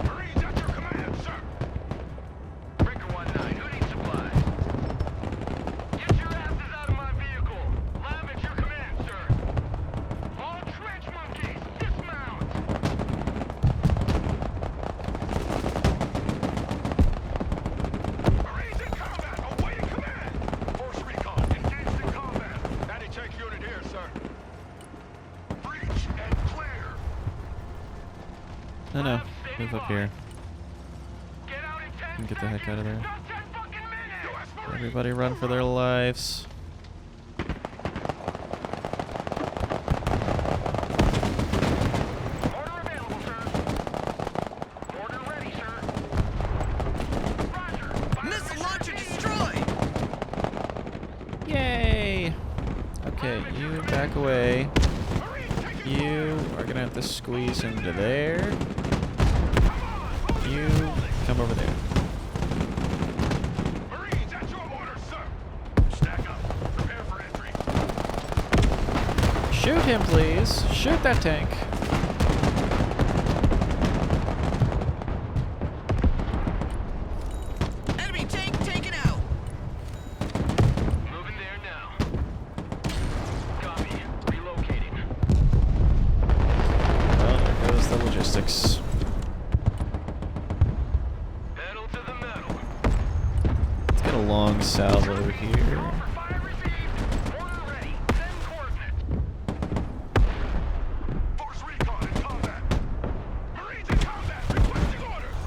Marines at your command, sir. Breaker 1-9, who needs supplies? Get your asses out of my vehicle. Lab at your command, sir. All trench monkeys, dismount. Marines in combat, awaiting command. Force recon, engaged in combat. Anti-tank unit here, sir. Breach and clear. No, move up here. Get out in 10 And get the heck out of there. Just 10 fucking minutes. US Marines. Everybody run for their lives. Order available, sir. Order ready, sir. Roger. Missile launcher destroyed. Yay! Okay, you back away. Marines, take it. You are gonna have to squeeze into there. You come over there. Marines at your orders, sir. Stack up. Prepare for entry. Shoot him, please. Shoot that tank. Enemy tank taken out. Moving there now. Copy. Relocating. Well, there goes the logistics. Pedal to the metal. Let's get a long salvo over here. For fire received. Order ready. Send coordinates. Force recon in combat. Marines in combat. Requesting orders.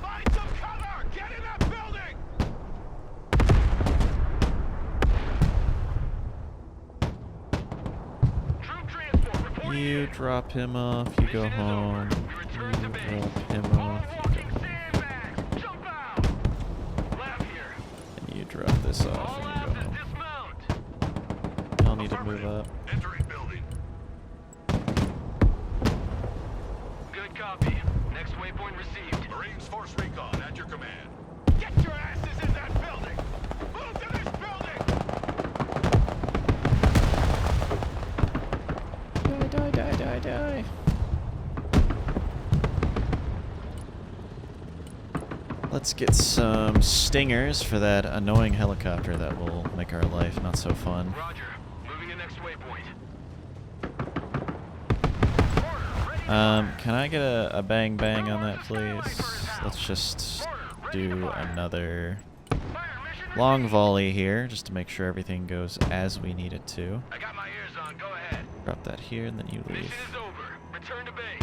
Find some cover. Get in that building. You drop him off, you go home. You drop him off, you go home. And you drop this off and you go home. Y'all need to move up. Entering building. Good copy. Next waypoint received. Marines Force Recon at your command. Get your asses in that building! Move to this building! Die. Let's get some stingers for that annoying helicopter that will make our life not so fun. Roger. Moving to next waypoint. Can I get a bang bang on that, please? Let's just do another long volley here, just to make sure everything goes as we need it to. I got my ears on. Go ahead. Drop that here, and then you leave. Mission is over. Return to base.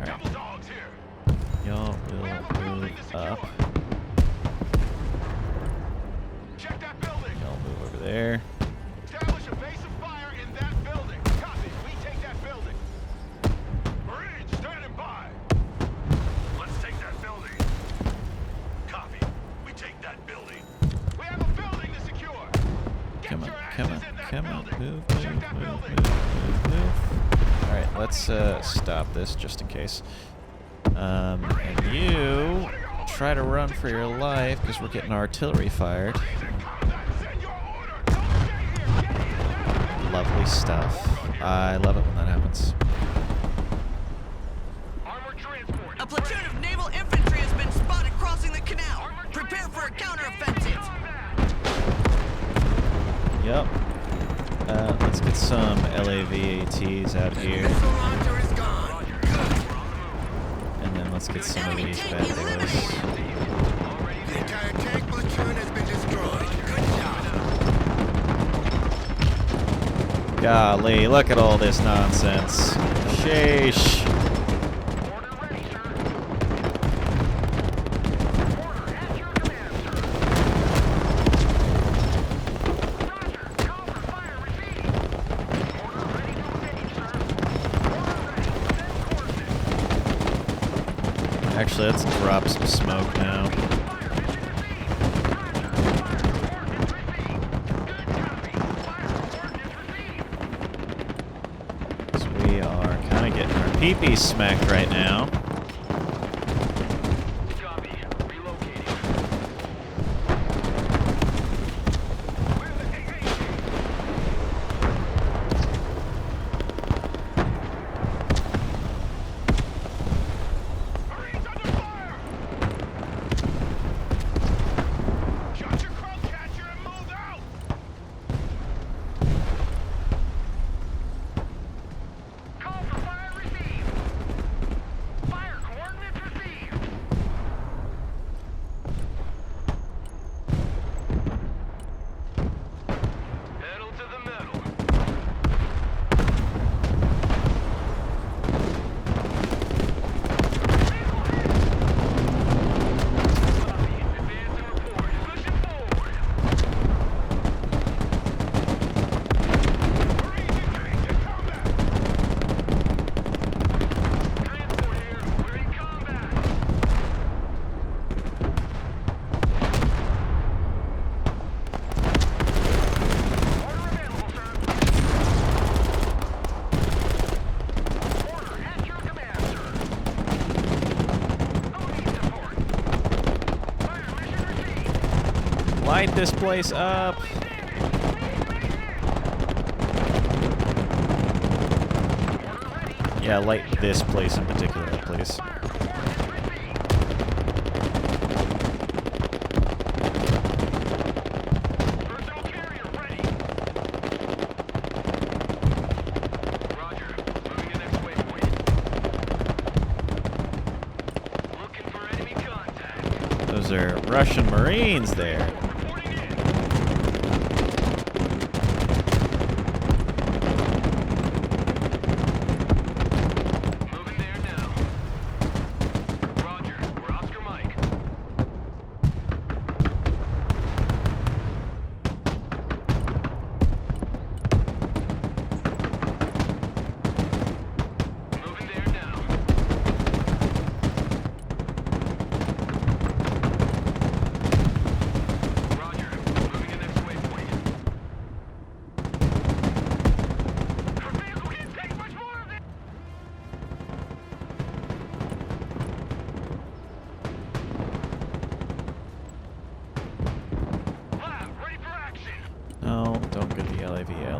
Alright, Double dogs here. y'all will move up. Check that building. Y'all move over there. Establish a base of fire in that building. Copy. We take that building. Marines, standing by. Let's take that building. Copy. We take that building. We have a building to secure. Get Come on, your come asses on, in that come on. building. Move. Check that building. Alright, let's stop this just in case. And you try to run for your life because we're getting artillery fired. Lovely stuff. I love it when that happens. Armored transport. A platoon of naval infantry has been spotted crossing the canal. Prepare for a counteroffensive. Yep. Let's get some LAVATs out here. Missile launcher is gone. Good. And then let's get some of these bad boys. The entire tank platoon has been destroyed. Good job. Golly, look at all this nonsense. Sheesh. Order ready, sir. Order at your command, sir. Roger. Call for fire received. Order ready to engage, sir. Order ready. Send courses. Actually, let's drop some smoke now. Fire mission received. Roger. Fire coordinates received. Good copy. Fire coordinates received. So we are kind of getting our pee-pee smacked right now. Copy. Relocating. We're the engaging. Marines under fire! Shut your crow catcher and move out! Call for fire received. Fire coordinates received. Pedal to the metal. Copy. Advance and report. Pushing forward. Marines engaged in combat. Transport here. We're in combat. Order available, sir. Order at your command, sir. Who needs support? Fire mission received. Light this place up. Yeah, light this place in particular up, please. Fire coordinates received. Personal carrier ready. Roger. Moving to next waypoint. Looking for enemy contact. Those are Russian Marines there. Reporting in. Moving there now. Roger. We're Oscar Mike.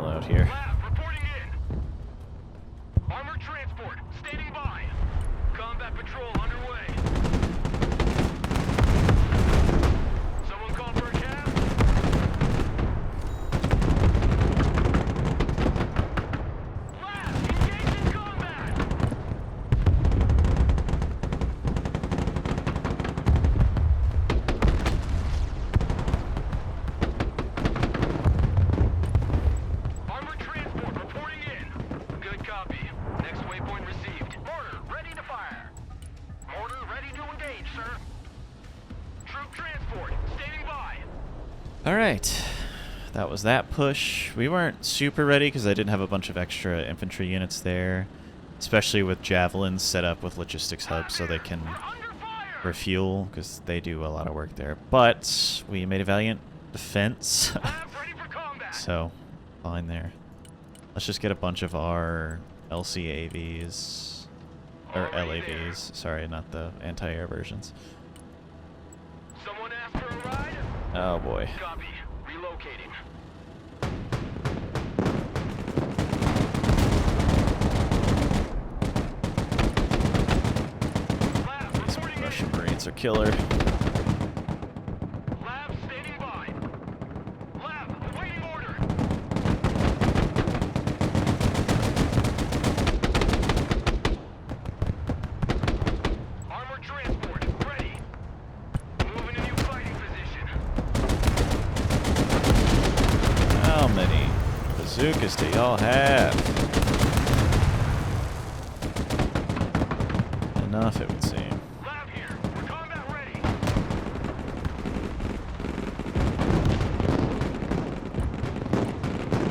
chill out here. Lab, reporting in. Armored transport, standing by. Combat patrol underway. Someone call for a cab? Lab, engage in combat! Armored transport reporting in. Good copy. Next waypoint received. Mortar, ready to fire. Mortar, ready to engage, sir. Troop transport, standing by. All right. That was that push. We weren't super ready because I didn't have a bunch of extra infantry units there, especially with javelins set up with logistics hubs so they can Under fire! refuel because they do a lot of work there. But we made a valiant defense. Lab ready for combat. So, fine there. Let's just get a bunch of our LCAVs, or Already there. LAVs. Sorry, not the anti-air versions. Someone asked for a ride? Oh boy. Copy. Relocating. Lab, These reporting Russian in. Marines are killer. Lab, standing by. Lab, awaiting order. Armored transport, ready. Moving a new fighting position. How many bazookas do y'all have? Enough, it would seem. Lab here. We're combat ready.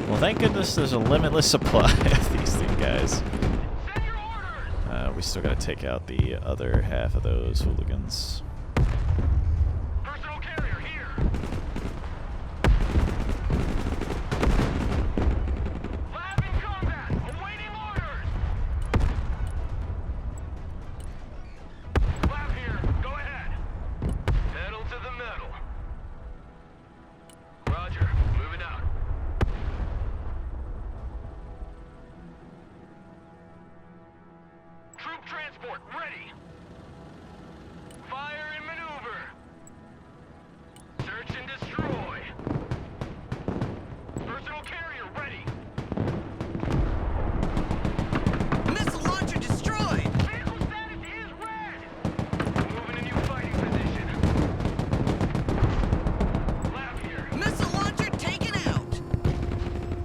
Well, thank goodness there's a limitless supply of these thing guys. Send your orders. We still gotta take out the other half of those hooligans. Personal carrier here. Lab in combat. Awaiting orders. Lab here. Go ahead. Pedal to the metal. Roger. Moving out. Troop transport ready. Fire and maneuver. Search and destroy. Personal carrier ready. Missile launcher destroyed! Vehicle status is red. Moving a new fighting position. Lab here. Missile launcher taken out!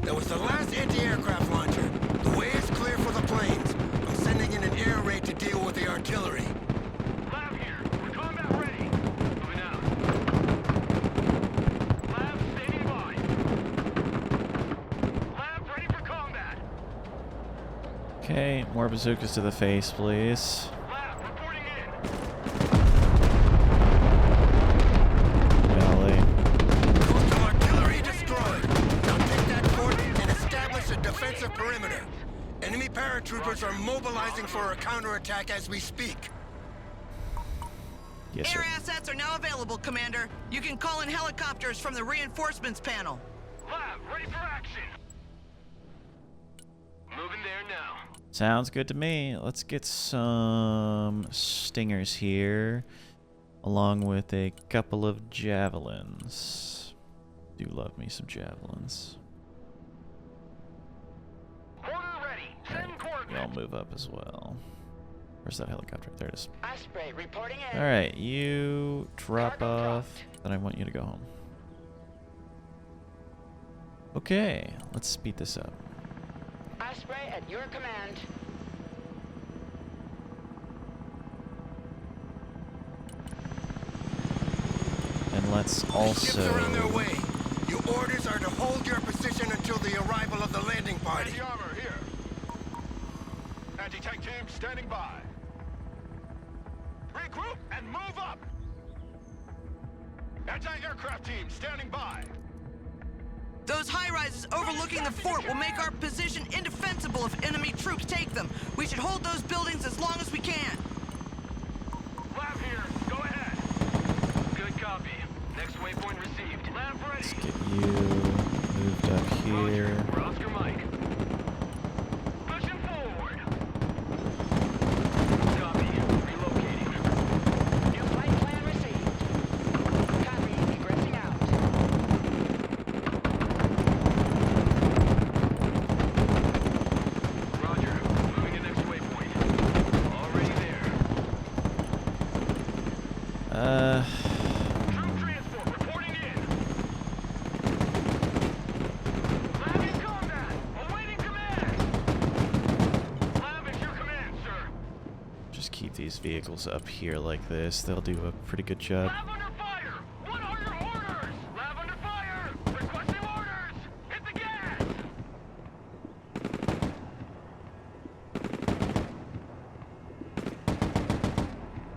That was the last anti-aircraft launcher. The way is clear for the planes. I'm sending in an air raid to deal with the artillery. Lab here. We're combat ready. Moving out. Lab standing by. Lab ready for combat. Okay, more bazookas to the face, please. Lab reporting in. Golly. Coastal artillery destroyed. Now take that fort and establish a defensive perimeter. Enemy paratroopers are mobilizing for a counterattack as we speak. Yes, sir. Air assets are now available, Commander. You can call in helicopters from the reinforcements panel. Lab ready for action. Moving there now. Sounds good to me. Let's get some stingers here, along with a couple of javelins. Do love me some javelins. Mortar ready. Send Y'all coordinates. move up as well. Where's that helicopter? There it is. Osprey reporting in. All right, you drop Cargo off. dropped. Then I want you to go home. Okay, let's speed this up. Osprey at your command. And let's Ships also. are on their way. Your orders are to hold your position until the arrival of the landing party. Anti-armor here. Anti-tank team standing by. Regroup and move up. Anti-aircraft team standing by. Those high-rises overlooking the fort will make our position indefensible if enemy troops take them. We should hold those buildings as long as we can. Lab here. Go ahead. Good copy. Next waypoint received. Lab ready. Let's get you moved up here. We're Oscar Mike. Pushing forward. Copy. Relocating. New flight plan received. Copy. Egressing out. Roger. Moving to next waypoint. Already there. Troop transport reporting in. Lab in combat. Awaiting command. Lab is your command, sir. just keep these vehicles up here like this. They'll do a pretty good job. Lab under fire. What are your orders? Lab under fire. Requesting orders. Hit the gas.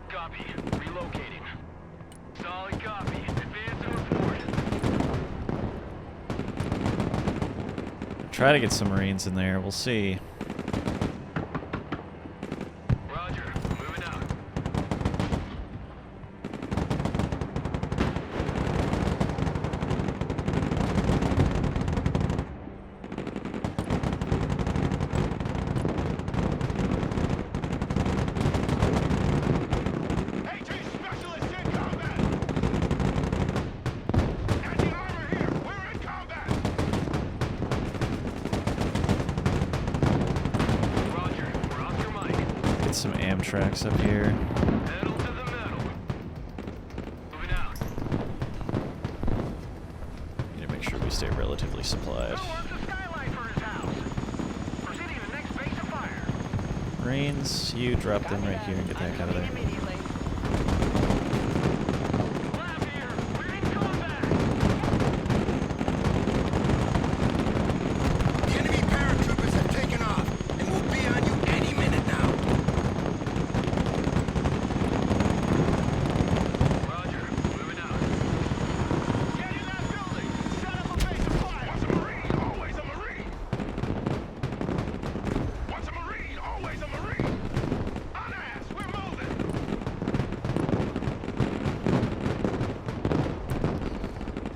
Copy. Relocating. Solid copy. Advance and report. Try to get some Marines in there. We'll see. Roger. Moving out. AT specialist in combat. Anti-armor here. We're in combat. Roger. We're Oscar Mike. Get some Amtraks up here. Pedal to the metal. Moving out. Need to make sure we stay relatively supplied. Who wants a skylight for his house? Proceeding to the next base of fire. Marines, you drop them right here and get the heck out of there. Immediately. Lab here. We're in combat. The enemy paratroopers have taken off and will be on you any minute now. Roger. Moving out. Get in that building. Set up a base of fire. Once a Marine, always a Marine. Once a Marine, always a Marine. On ass. We're moving.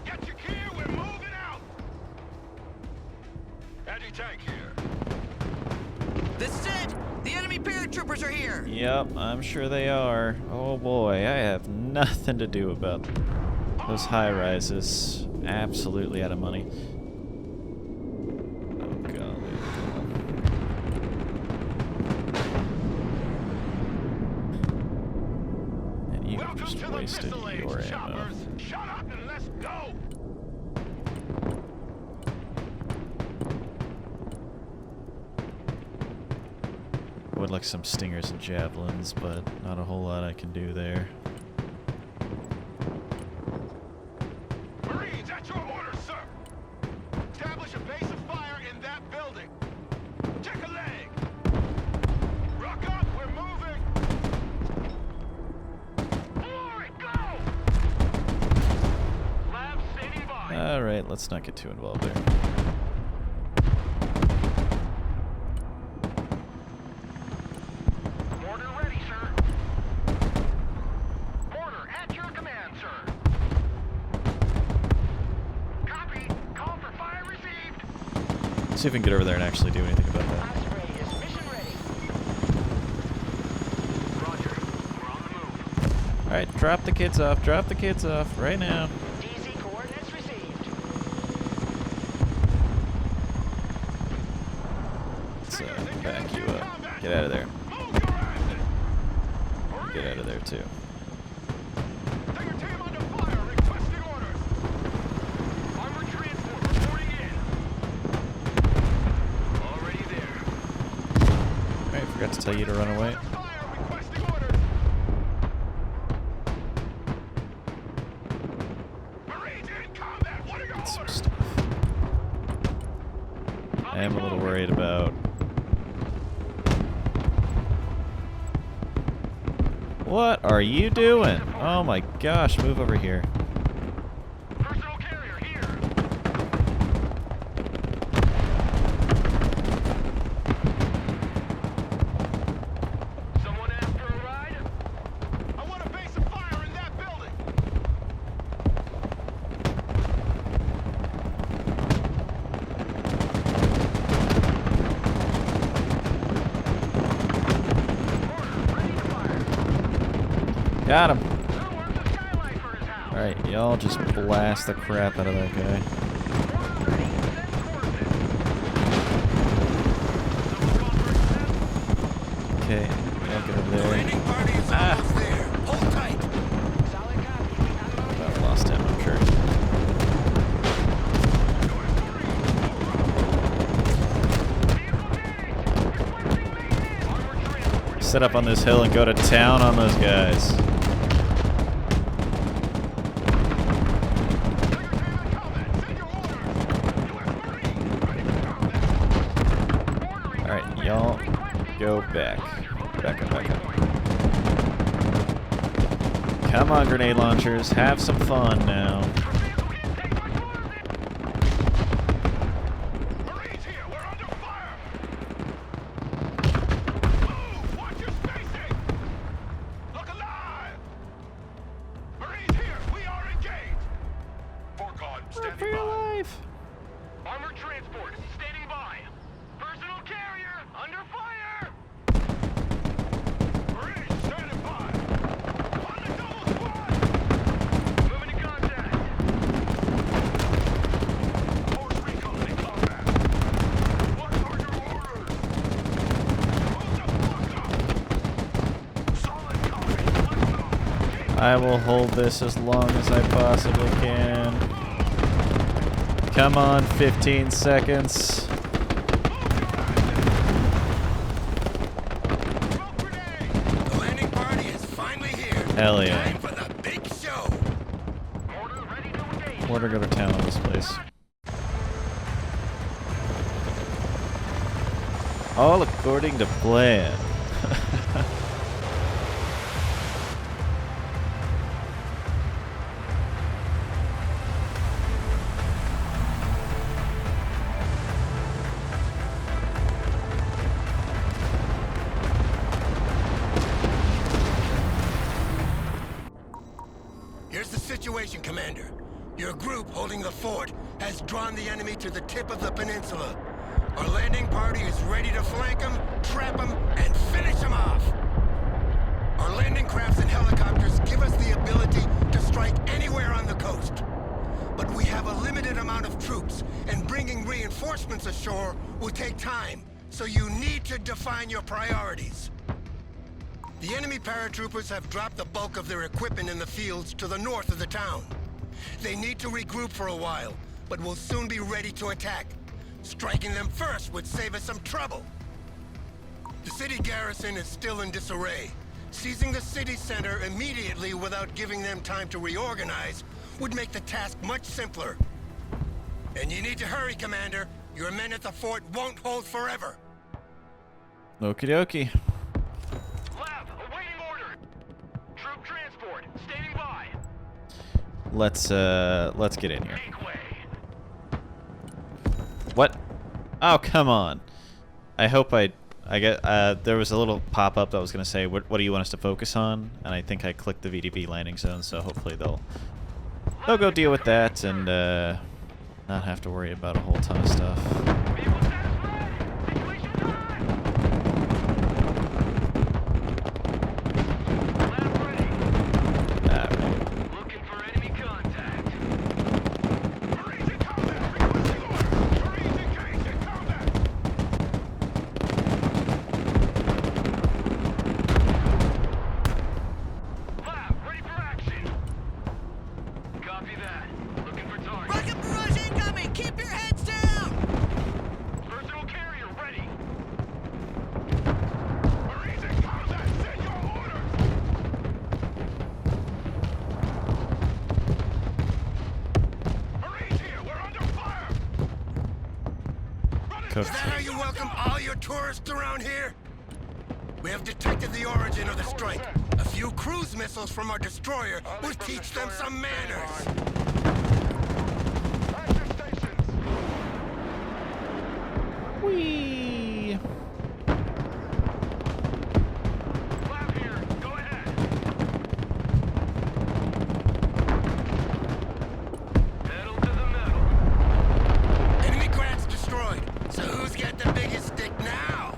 Get your gear. We're moving out. Anti-tank here. This is it! The enemy paratroopers are here! Yep, I'm sure they are. Oh boy, I have nothing to do about those high rises. Absolutely out of money. Oh golly. And you Welcome just to the wasted missile age, your ammo. choppers. Shut up and let's go. I would like some stingers and javelins, but not a whole lot I can do there. Marines, at your orders, sir. Establish a base of fire in that building. Check a leg. Rock up, we're moving. Glory, go! Lab standing by. Alright, let's not get too involved there. Mortar ready, sir. Mortar at your command, sir. Copy. Call for fire received. See if we can get over there and actually do anything about that. Osprey is mission ready. Roger. We're on the move. Alright, drop the kids off. Drop the kids off right now. DZ coordinates received. Let's back you up. Get out of there. Move your asses. Get out of there too. Take your team under fire. Requesting orders. Armored transport reporting in. Already there. Alright, forgot to tell you to run away. Under fire. Requesting orders. Marines in combat. What are your Get some orders? stuff. I am a little worried about... What are you doing? Oh my gosh, move over here. Personal carrier here. Someone asked for a ride? I want a base of fire in that building. Got him. Who wants a skylight for his house? Alright, y'all just blast the crap out of that guy. Order ready, send coordinates. Okay, y'all get over The there. landing party is almost there. Hold tight. Solid copy. I lost him, I'm sure. Set up on this hill and go to town on those guys. Alright, y'all go back. Back up, back up. Come on, grenade launchers. Have some fun now. Marines here, we're under fire! Move! Watch your spacing! Look alive! Marines here, we are engaged! Forcon, standing by. Armored transport, standing by. Personal carrier, under fire! Marines, standing by. On the double squad! Moving to contact. Force recon in combat. What are your orders? Move the fuck up! Solid copy, let's go! Keep I will hold this as long as I possibly can. Come on, 15 seconds. The landing party is finally here. Hell yeah. Time for the big show. order ready to engage. Order go to town on this place. All according to plan. Here's the situation, Commander. Your group holding the fort has drawn the enemy to the tip of the peninsula. Our landing party is ready to flank them, trap them, and finish them off. Our landing crafts and helicopters give us the ability to strike anywhere on the coast. But we have a limited amount of troops, and bringing reinforcements ashore will take time, so you need to define your priorities. The enemy paratroopers have dropped the bulk of their equipment in the fields to the north of the town. They need to regroup for a while, but will soon be ready to attack. Striking them first would save us some trouble. The city garrison is still in disarray. Seizing the city center immediately without giving them time to reorganize would make the task much simpler. And you need to hurry, Commander. Your men at the fort won't hold forever. Okie dokie. Lab, awaiting order. Troop transport, standing by. Let's get in here. Make way. What? Oh, come on. I hope I get there was a little pop-up that was going to say what do you want us to focus on, and I think I clicked the VDB landing zone, so hopefully they'll go deal with that and not have to worry about a whole ton of stuff. Vehicle status ready. Situation time. Lab ready. Alright. Looking for enemy contact. Marines in combat. Requesting order. Marines engaged in combat. Lab ready for action. Copy that. Looking for target. Rocket barrage incoming! Keep your heads down! Personal carrier ready. Marines in combat. Send your orders. Marines here. We're under fire. Cook. Is that how you welcome all your tourists around here? We have detected the origin of the strike. A few cruise missiles from our destroyer will teach them some manners. At your stations. Whee! Lab here. Go ahead. Pedal to the metal. Enemy Grant's destroyed. So who's got the biggest stick now?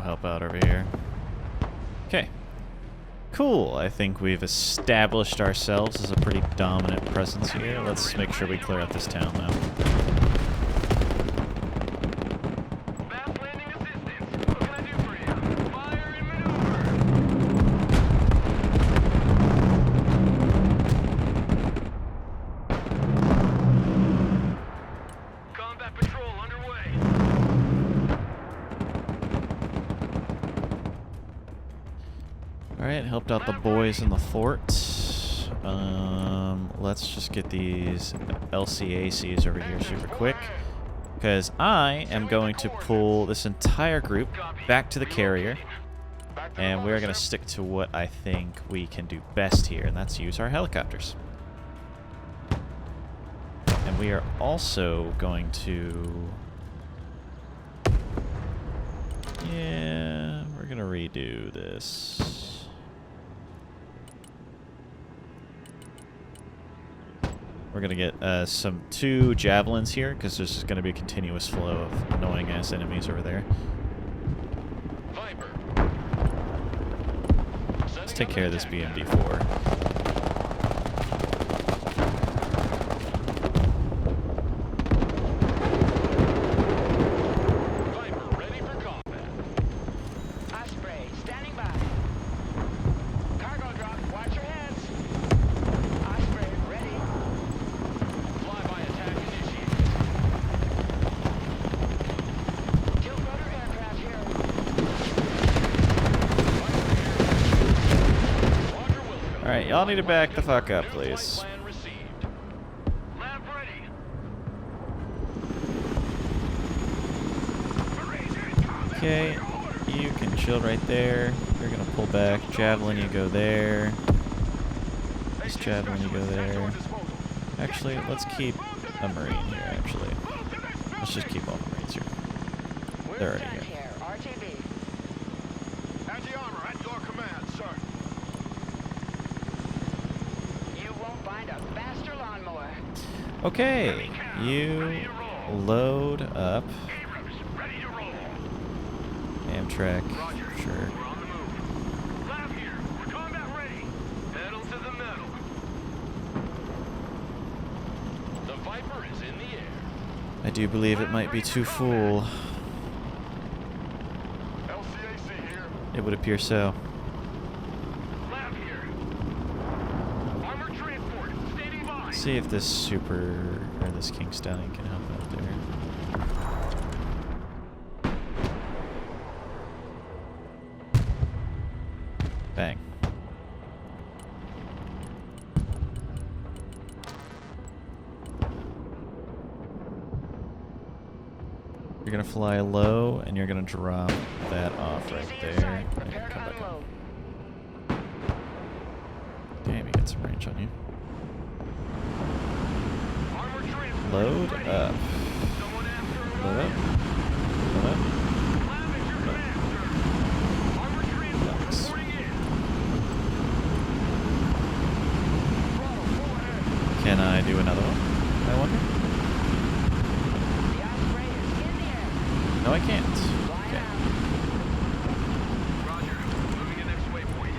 help out over here. Okay. Cool. I think we've established ourselves as a pretty dominant presence here. Let's make sure we clear out this town now. Fast landing assistance. What can I do for you? Fire and maneuver. Combat patrol underway. Alright, helped out the boys in the fort. Let's just get these LCACs over here super quick. Because I am going to pull this entire group back to the carrier. And we're going to stick to what I think we can do best here, and that's use our helicopters. And we are also going to... Yeah, we're going to redo this. We're going to get two javelins here, because there's going to be a continuous flow of annoying-ass enemies over there. Viper. Let's take care of this BMD-4. Viper ready for combat. Osprey, standing by. Cargo drop, watch your heads. Osprey, ready. Flyby attack initiated. Tilt rotor aircraft here. Roger Wilco. Alright, y'all need to back the fuck up, please. Plan received. Lab ready. Okay, you can chill right there. You're gonna pull back. Javelin, you go there. This javelin, you go there. Actually, let's keep a Marine here, actually. Let's just keep all the Marines here. They're already here. Here, RTB. Anti-armor at your command, sir. You won't find a faster lawnmower. Okay, you load up Abrams, ready to roll. Amtrak, Roger. sure. We're on the move. Lab here. We're combat ready. Pedal to the metal. The Viper is in the air. I do believe it might be too full. LCAC here. It would appear so. Lab here. Armor transport. Standing by. See if this super, or this King Stallion can help out there. Bang. You're gonna fly low, and you're gonna drop that off right TC there. inside. And Prepare come to back up. unload. Damn, you got some range on you. Armor transport. Load ready. up. Someone after a Load ride. up. Load up. Lab at your command, sir. Armor transport Nice. reporting in. Throttle full ahead. Can I do another one? I wonder. The Osprey is in the air. No, I can't. Flying Okay. out. Roger. Moving to next waypoint.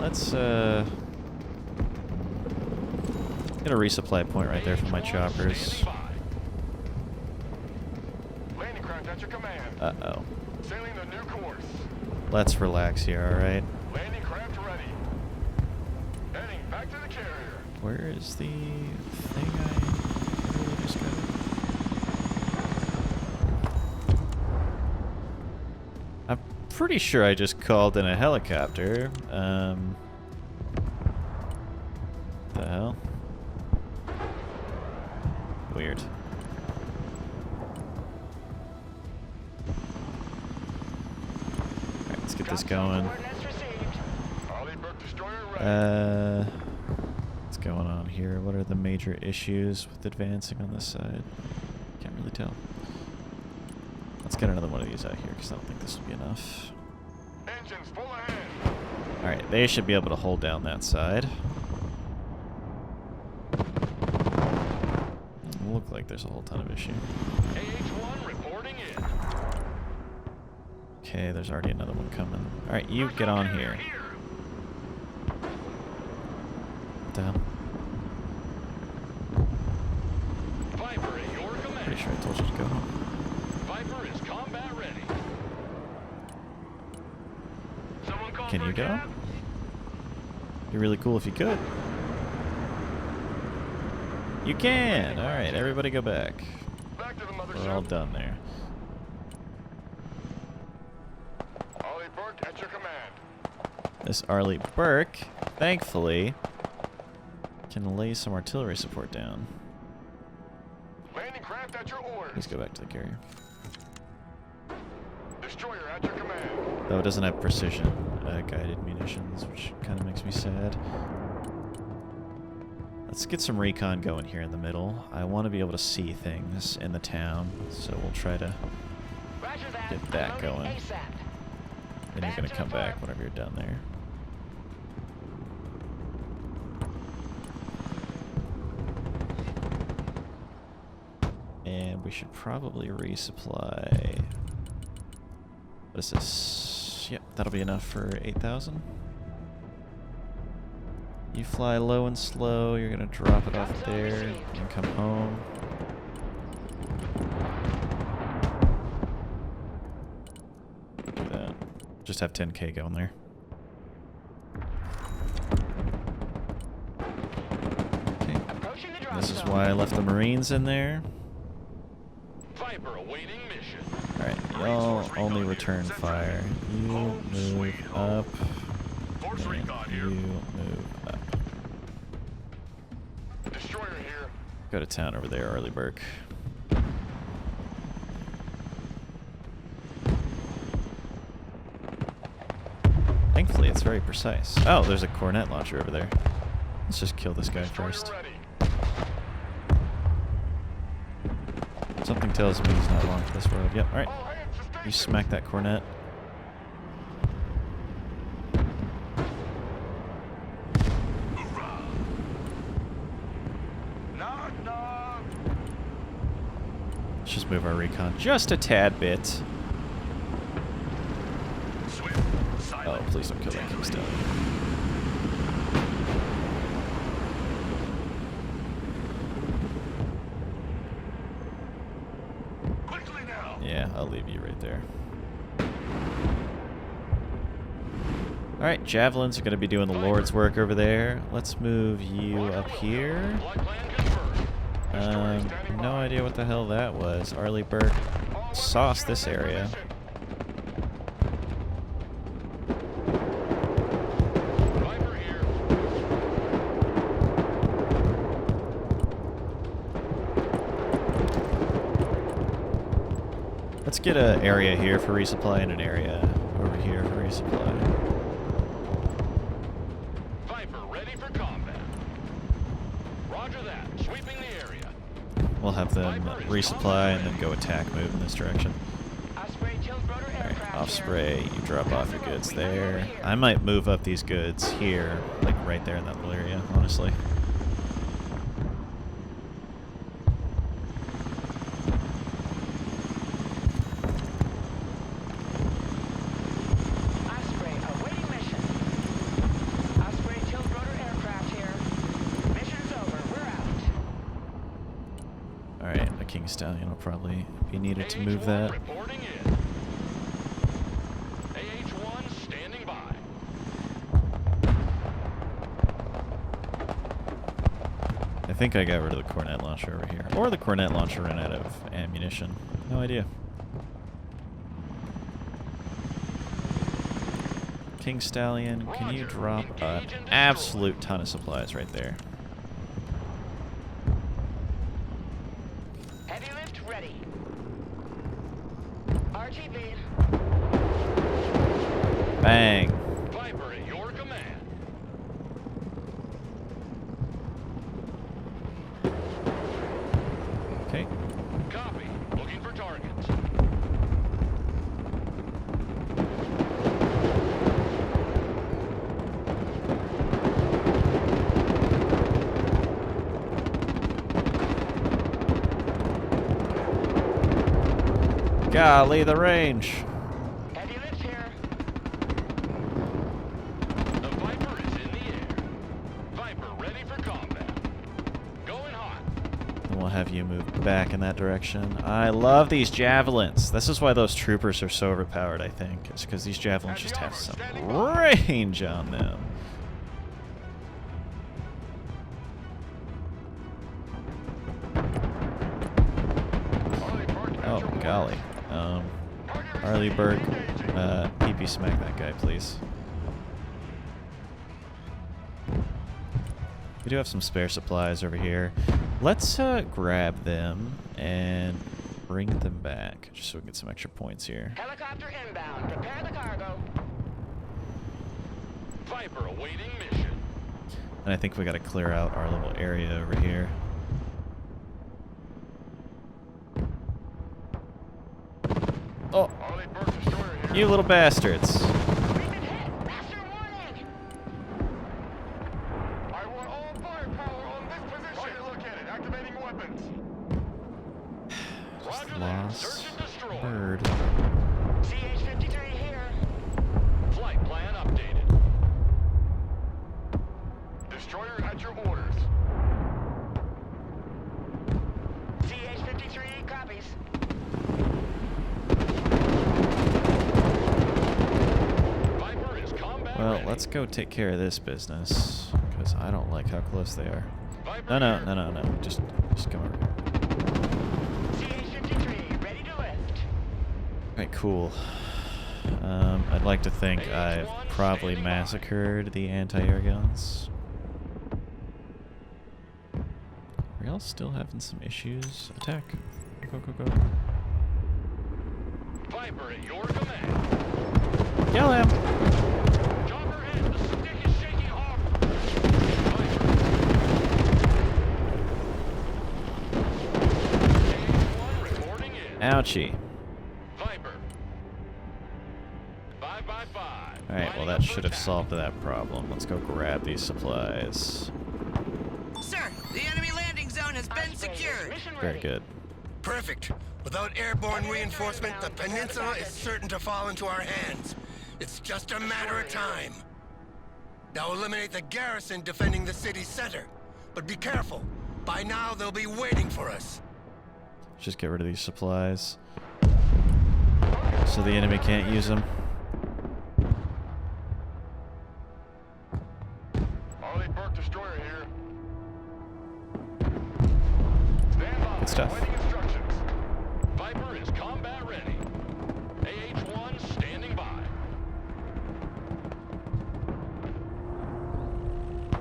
Let's get a resupply point right there for my choppers. Standing by. Landing craft at your command. Uh-oh. Sailing the new course. Let's relax here, alright? Landing craft ready. Heading back to the carrier. Where is the thing I really just got? I'm pretty sure I just called in a helicopter. The hell? Weird. Alright, let's get this going. Coordinates received. Harley Burke destroyer ready. What's going on here? What are the major issues with advancing on this side? Can't really tell. Let's get another one of these out here, because I don't think this will be enough. Engines full ahead. Alright, they should be able to hold down that side. Doesn't look like there's a whole ton of issue. AH-1 reporting in. Okay, there's already another one coming. Alright, you get on here. What the hell? Viper at your command. Pretty sure I told you to go home. Viper is combat ready. Someone call Can for you a get on? cab? It'd be really cool if you could. You can! Alright, everybody go back. Back to the We're all mothership. done there. Ollie Burke at your command. This Arleigh Burke, thankfully, can lay some artillery support down. Landing craft at your orders. Please go back to the carrier. Destroyer at your command. Though it doesn't have precision guided munitions, which kind of makes me sad. Let's get some recon going here in the middle. I want to be able to see things in the town, so we'll try to Roger that. get that Unloading going. ASAP. And you're going to come back whenever you're done there. And we should probably resupply. What is this? Yep, that'll be enough for 8,000. You fly low and slow. You're going to drop it off there and come home. Look at that. Just have 10K going there. Okay. Approaching the drop This is zone. why I left the Marines in there. Viper awaiting mission. Alright, y'all only return fire. You move up. Force And recon you here. move up. Destroyer here. Go to town over there, Arleigh Burke. Thankfully, it's very precise. Oh, there's a cornet launcher over there. Let's just kill this guy Destroyer first. ready. Something tells me he's not along this road. Yep, alright. All hands to You station. smack that cornet. Knock, knock. Let's just move our recon just a tad bit. Swift, Oh, silent. please don't kill that King Stallion. Quickly now. Yeah, I'll leave you right there. Alright, javelins are going to be doing the Lord's work over there. Let's move you up here. Flight plan confirmed. Destroyer standing No by. idea what the hell that was. Arleigh Burke All sauce mothership this in area. position. Viper here. Let's get an area here for resupply and an area over here for resupply. Viper ready for combat. Roger that. Sweeping the area. We'll have them resupply and then go attack move in this direction. Osprey Tiltrotor Alright, aircraft off here. spray, you drop off your goods there. I might move up these goods here, like right there in that little area, honestly. Osprey awaiting mission. Osprey Tiltrotor aircraft here. Mission's over. We're out. Alright, a King Stallion will probably be needed to move that. Reporting in. AH-1 standing by. I think I got rid of the cornet launcher over here. Or the cornet launcher ran out of ammunition. No idea. King Stallion, can you Roger. drop Engage an and destroy. absolute ton of supplies right there? Heavy lift ready. RTB. Bang! Viper at your command. Okay. Copy. Looking for targets. Golly, the range! Heavy lift we'll have you move back in that direction. I love these javelins. This is why those troopers are so overpowered, I think. It's because these javelins just have some range on them. Oh, golly. Arleigh Burke, PP smack that guy, please. We do have some spare supplies over here. Let's grab them and bring them back, just so we can get some extra points here. Helicopter inbound. Prepare the cargo. Viper awaiting mission. And I think we got to clear out our little area over here. Oh, Arleigh Burke destroyer here. you little bastards. We've been hit. Master warning. I want all firepower on this position. Roger, look at it. Activating weapons. Just Roger that. lost Search and destroy. bird. CH-53 here. Flight plan updated. Destroyer at your orders. CH-53 copies. Viper is combat Well, ready. let's go take care of this business, because I don't like how close they are. Viper No, here. no. Just come over here. CH-53 ready to lift. Alright, cool. I'd like to think I've probably massacred the anti-air guns. Are y'all still having some issues? Attack. Go, go, go. Viper at your command. Yell at him! Chopper in. The stick is shaking off. Viper. KH-1 reporting in. Ouchie. Viper. 5 by 5. Alright, well Lining that up for should have attack. solved that problem. Let's go grab these supplies. Sir, the enemy landing zone has been secured. Mission Very ready. good. Perfect. Without airborne reinforcement, the peninsula is certain to fall into our hands. It's just a matter of time. Now eliminate the garrison defending the city center. But be careful. By now, they'll be waiting for us. Just get rid of these supplies, so the enemy can't use them. Arleigh Burke destroyer here. Stand by. Good stuff. Awaiting instructions. Viper is combat ready. AH-1 standing by.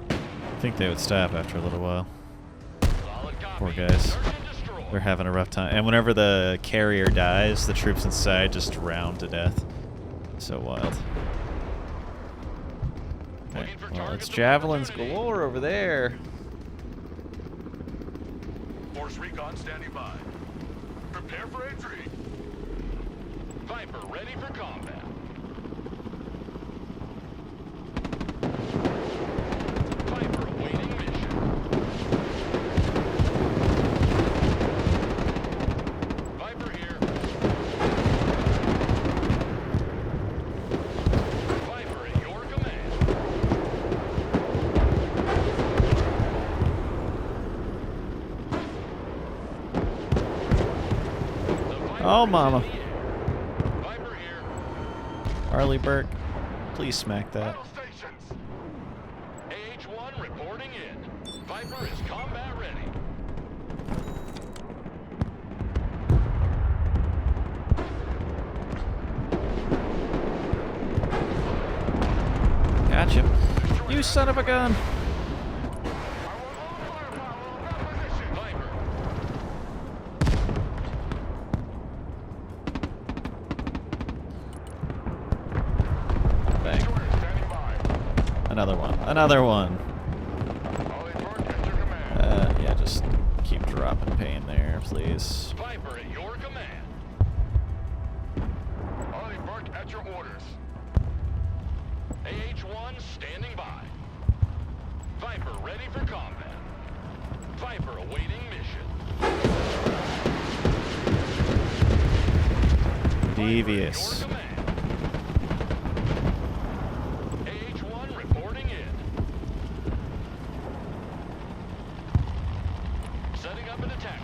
I think they would stop after a little while. Solid copy. Poor guys. Search and destroy. They're having a rough time. And whenever the carrier dies, the troops inside just drown to death. So wild. Okay, Looking for well, targets it's of javelins opportunity. galore over there. Force recon standing by. Prepare for entry. Viper ready for combat. Viper awaiting mission. Viper here. Viper at your command. The Viper Oh, is mama. in the air. Viper here. Arleigh Burke, please smack that. Battle stations. AH-1 reporting in. Viper is combat ready. Gotcha. You son of a gun. I want all firepower on that position. Viper. Bang. Destroyer standing by. Another one. Another one. Arleigh Burke at your command. Yeah, just keep dropping pain there, please. Viper at your command. Arleigh Burke at your orders. AH-1 standing by. Viper ready for combat. Viper awaiting mission. Devious. Your command. AH-1 reporting in. Setting up an attack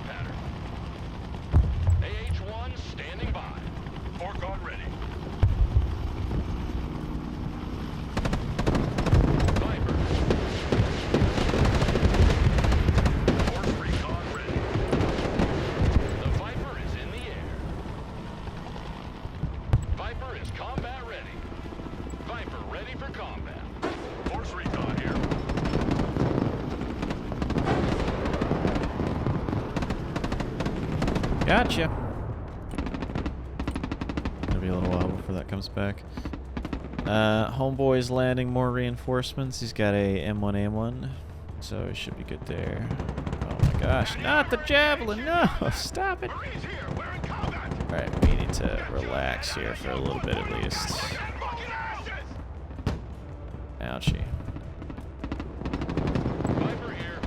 Gotcha. Gonna be a little while before that comes back. Homeboy's landing more reinforcements. He's got a M1A1, so he should be good there. Oh my gosh, not the javelin! No, stop it! Marines here. We're in combat. Alright, we need to relax here for a little bit at least. Fucking asses. Ouchie. Viper here.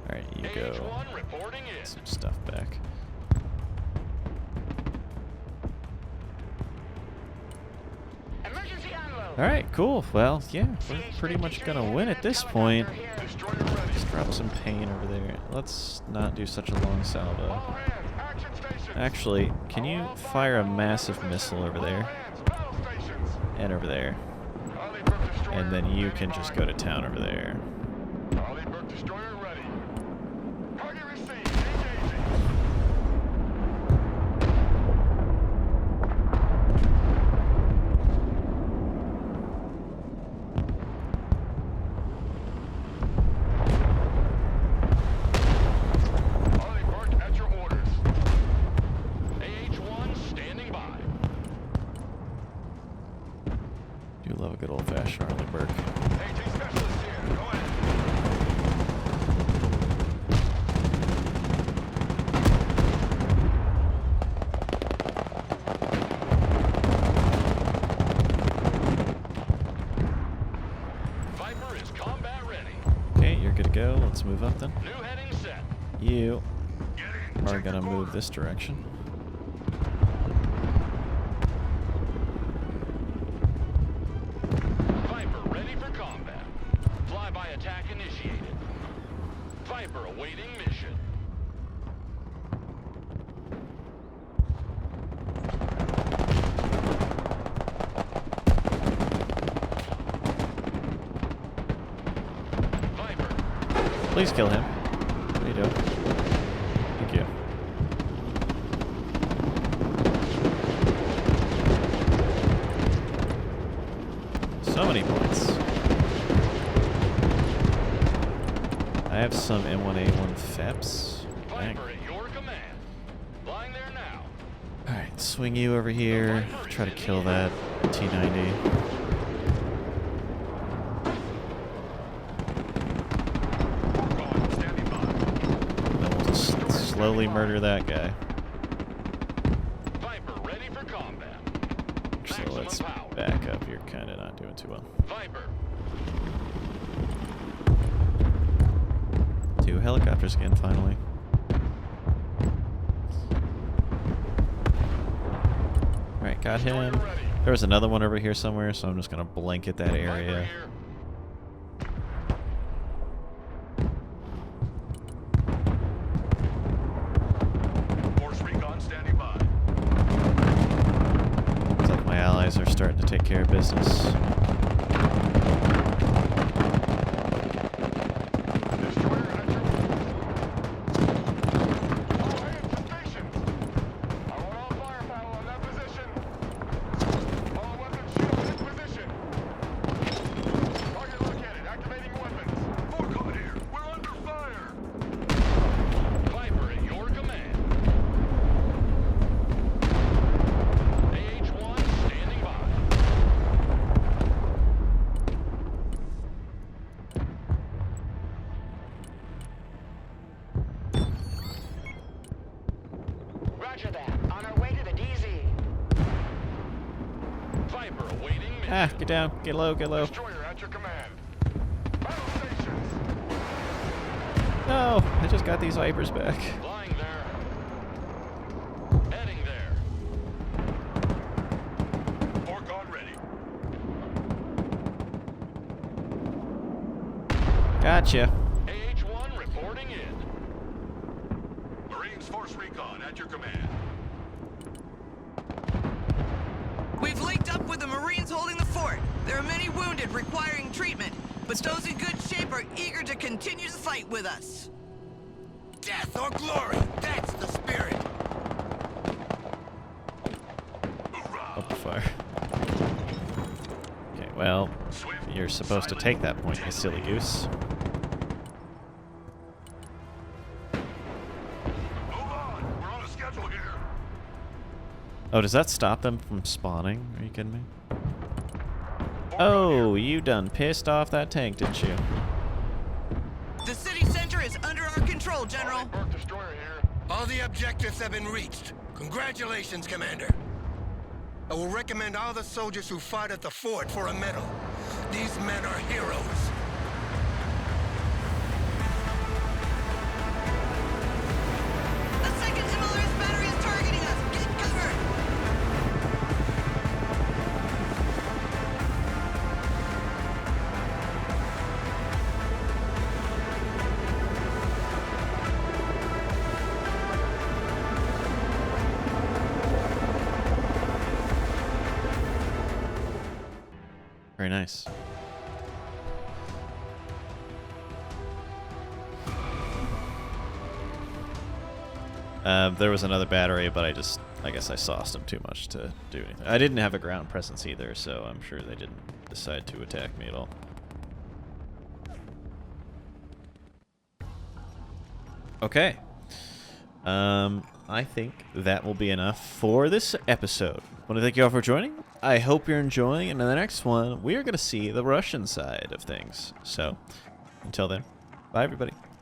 Alright, you go. AH-1 reporting in. Some stuff back. Emergency unload. Alright, cool. Well, yeah, we're pretty much gonna win at this point. Destroyer ready. Just drop some pain over there. Let's not do such a long salvo. All hands. Action stations. Actually, can you fire a massive missile over All there hands. Battle stations. and over there? Arleigh Burke destroyer And then you standing can just by. go to town over there. Arleigh Burke destroyer ready. Target received. Engaging. Arleigh Burke at your orders. AH-1 standing by. Do love a good old-fashioned Arleigh Burke. AT specialist here. Go ahead. Viper is combat ready. Okay, you're good to go. Let's move up then. New heading set. You Get in. are Check gonna the move border. this direction. Viper ready for combat. Flyby attack initiated. Viper awaiting mission. Viper. Please kill him. What are you doing? Thank you. So many points. I have some M1A1 FEPs. Dang. Viper at your command. Flying there now. Alright, swing you over here. Try to kill that T-90. Going, standing by. Then we'll just slowly murder that guy. Viper ready for combat. So Maximum let's power. back up. You're kind of not doing too well. Viper. 2 helicopters again, finally. Alright, got him. Destroyer ready. There was another one over here somewhere, so I'm just going to blanket that Viper area. here. Force recon standing by. Looks like my allies are starting to take care of business. Destroyer at your all hands to stations. I want all firepower on that position. All weapons shields in position. Target located. Activating weapons. Forecon here. We're under fire. Viper at your command. AH-1 standing by. Roger that. On our way to the DZ. Viper awaiting mission. Ah, get down. Get low, get low. Destroyer at your command. Battle stations. No, I just got these Vipers back. Flying there. Heading there. Forecon ready. Gotcha. AH-1 reporting in. Marines Force Recon at your command. We've linked up with the Marines holding the fort. There are many wounded requiring treatment, but those in good shape are eager to continue the fight with us. Death or glory, that's the spirit. Up the fire. Okay, well, Swift, you're supposed to take that point, you silly goose. Move on. We're Oh, does that stop them from spawning? Are you kidding me? Oh, you done pissed off that tank, didn't you? The city center is under our control, General. Burke destroyer here. All the objectives have been reached. Congratulations, Commander. I will recommend all the soldiers who fought at the fort for a medal. These men are heroes. A second MLRS battery is targeting us. Get cover. Very nice. There was another battery, but I guess I sauced them too much to do anything. I didn't have a ground presence either, so I'm sure they didn't decide to attack me at all. Okay. I think that will be enough for this episode. I want to thank you all for joining. I hope you're enjoying, and in the next one, we are going to see the Russian side of things. So, until then, bye everybody.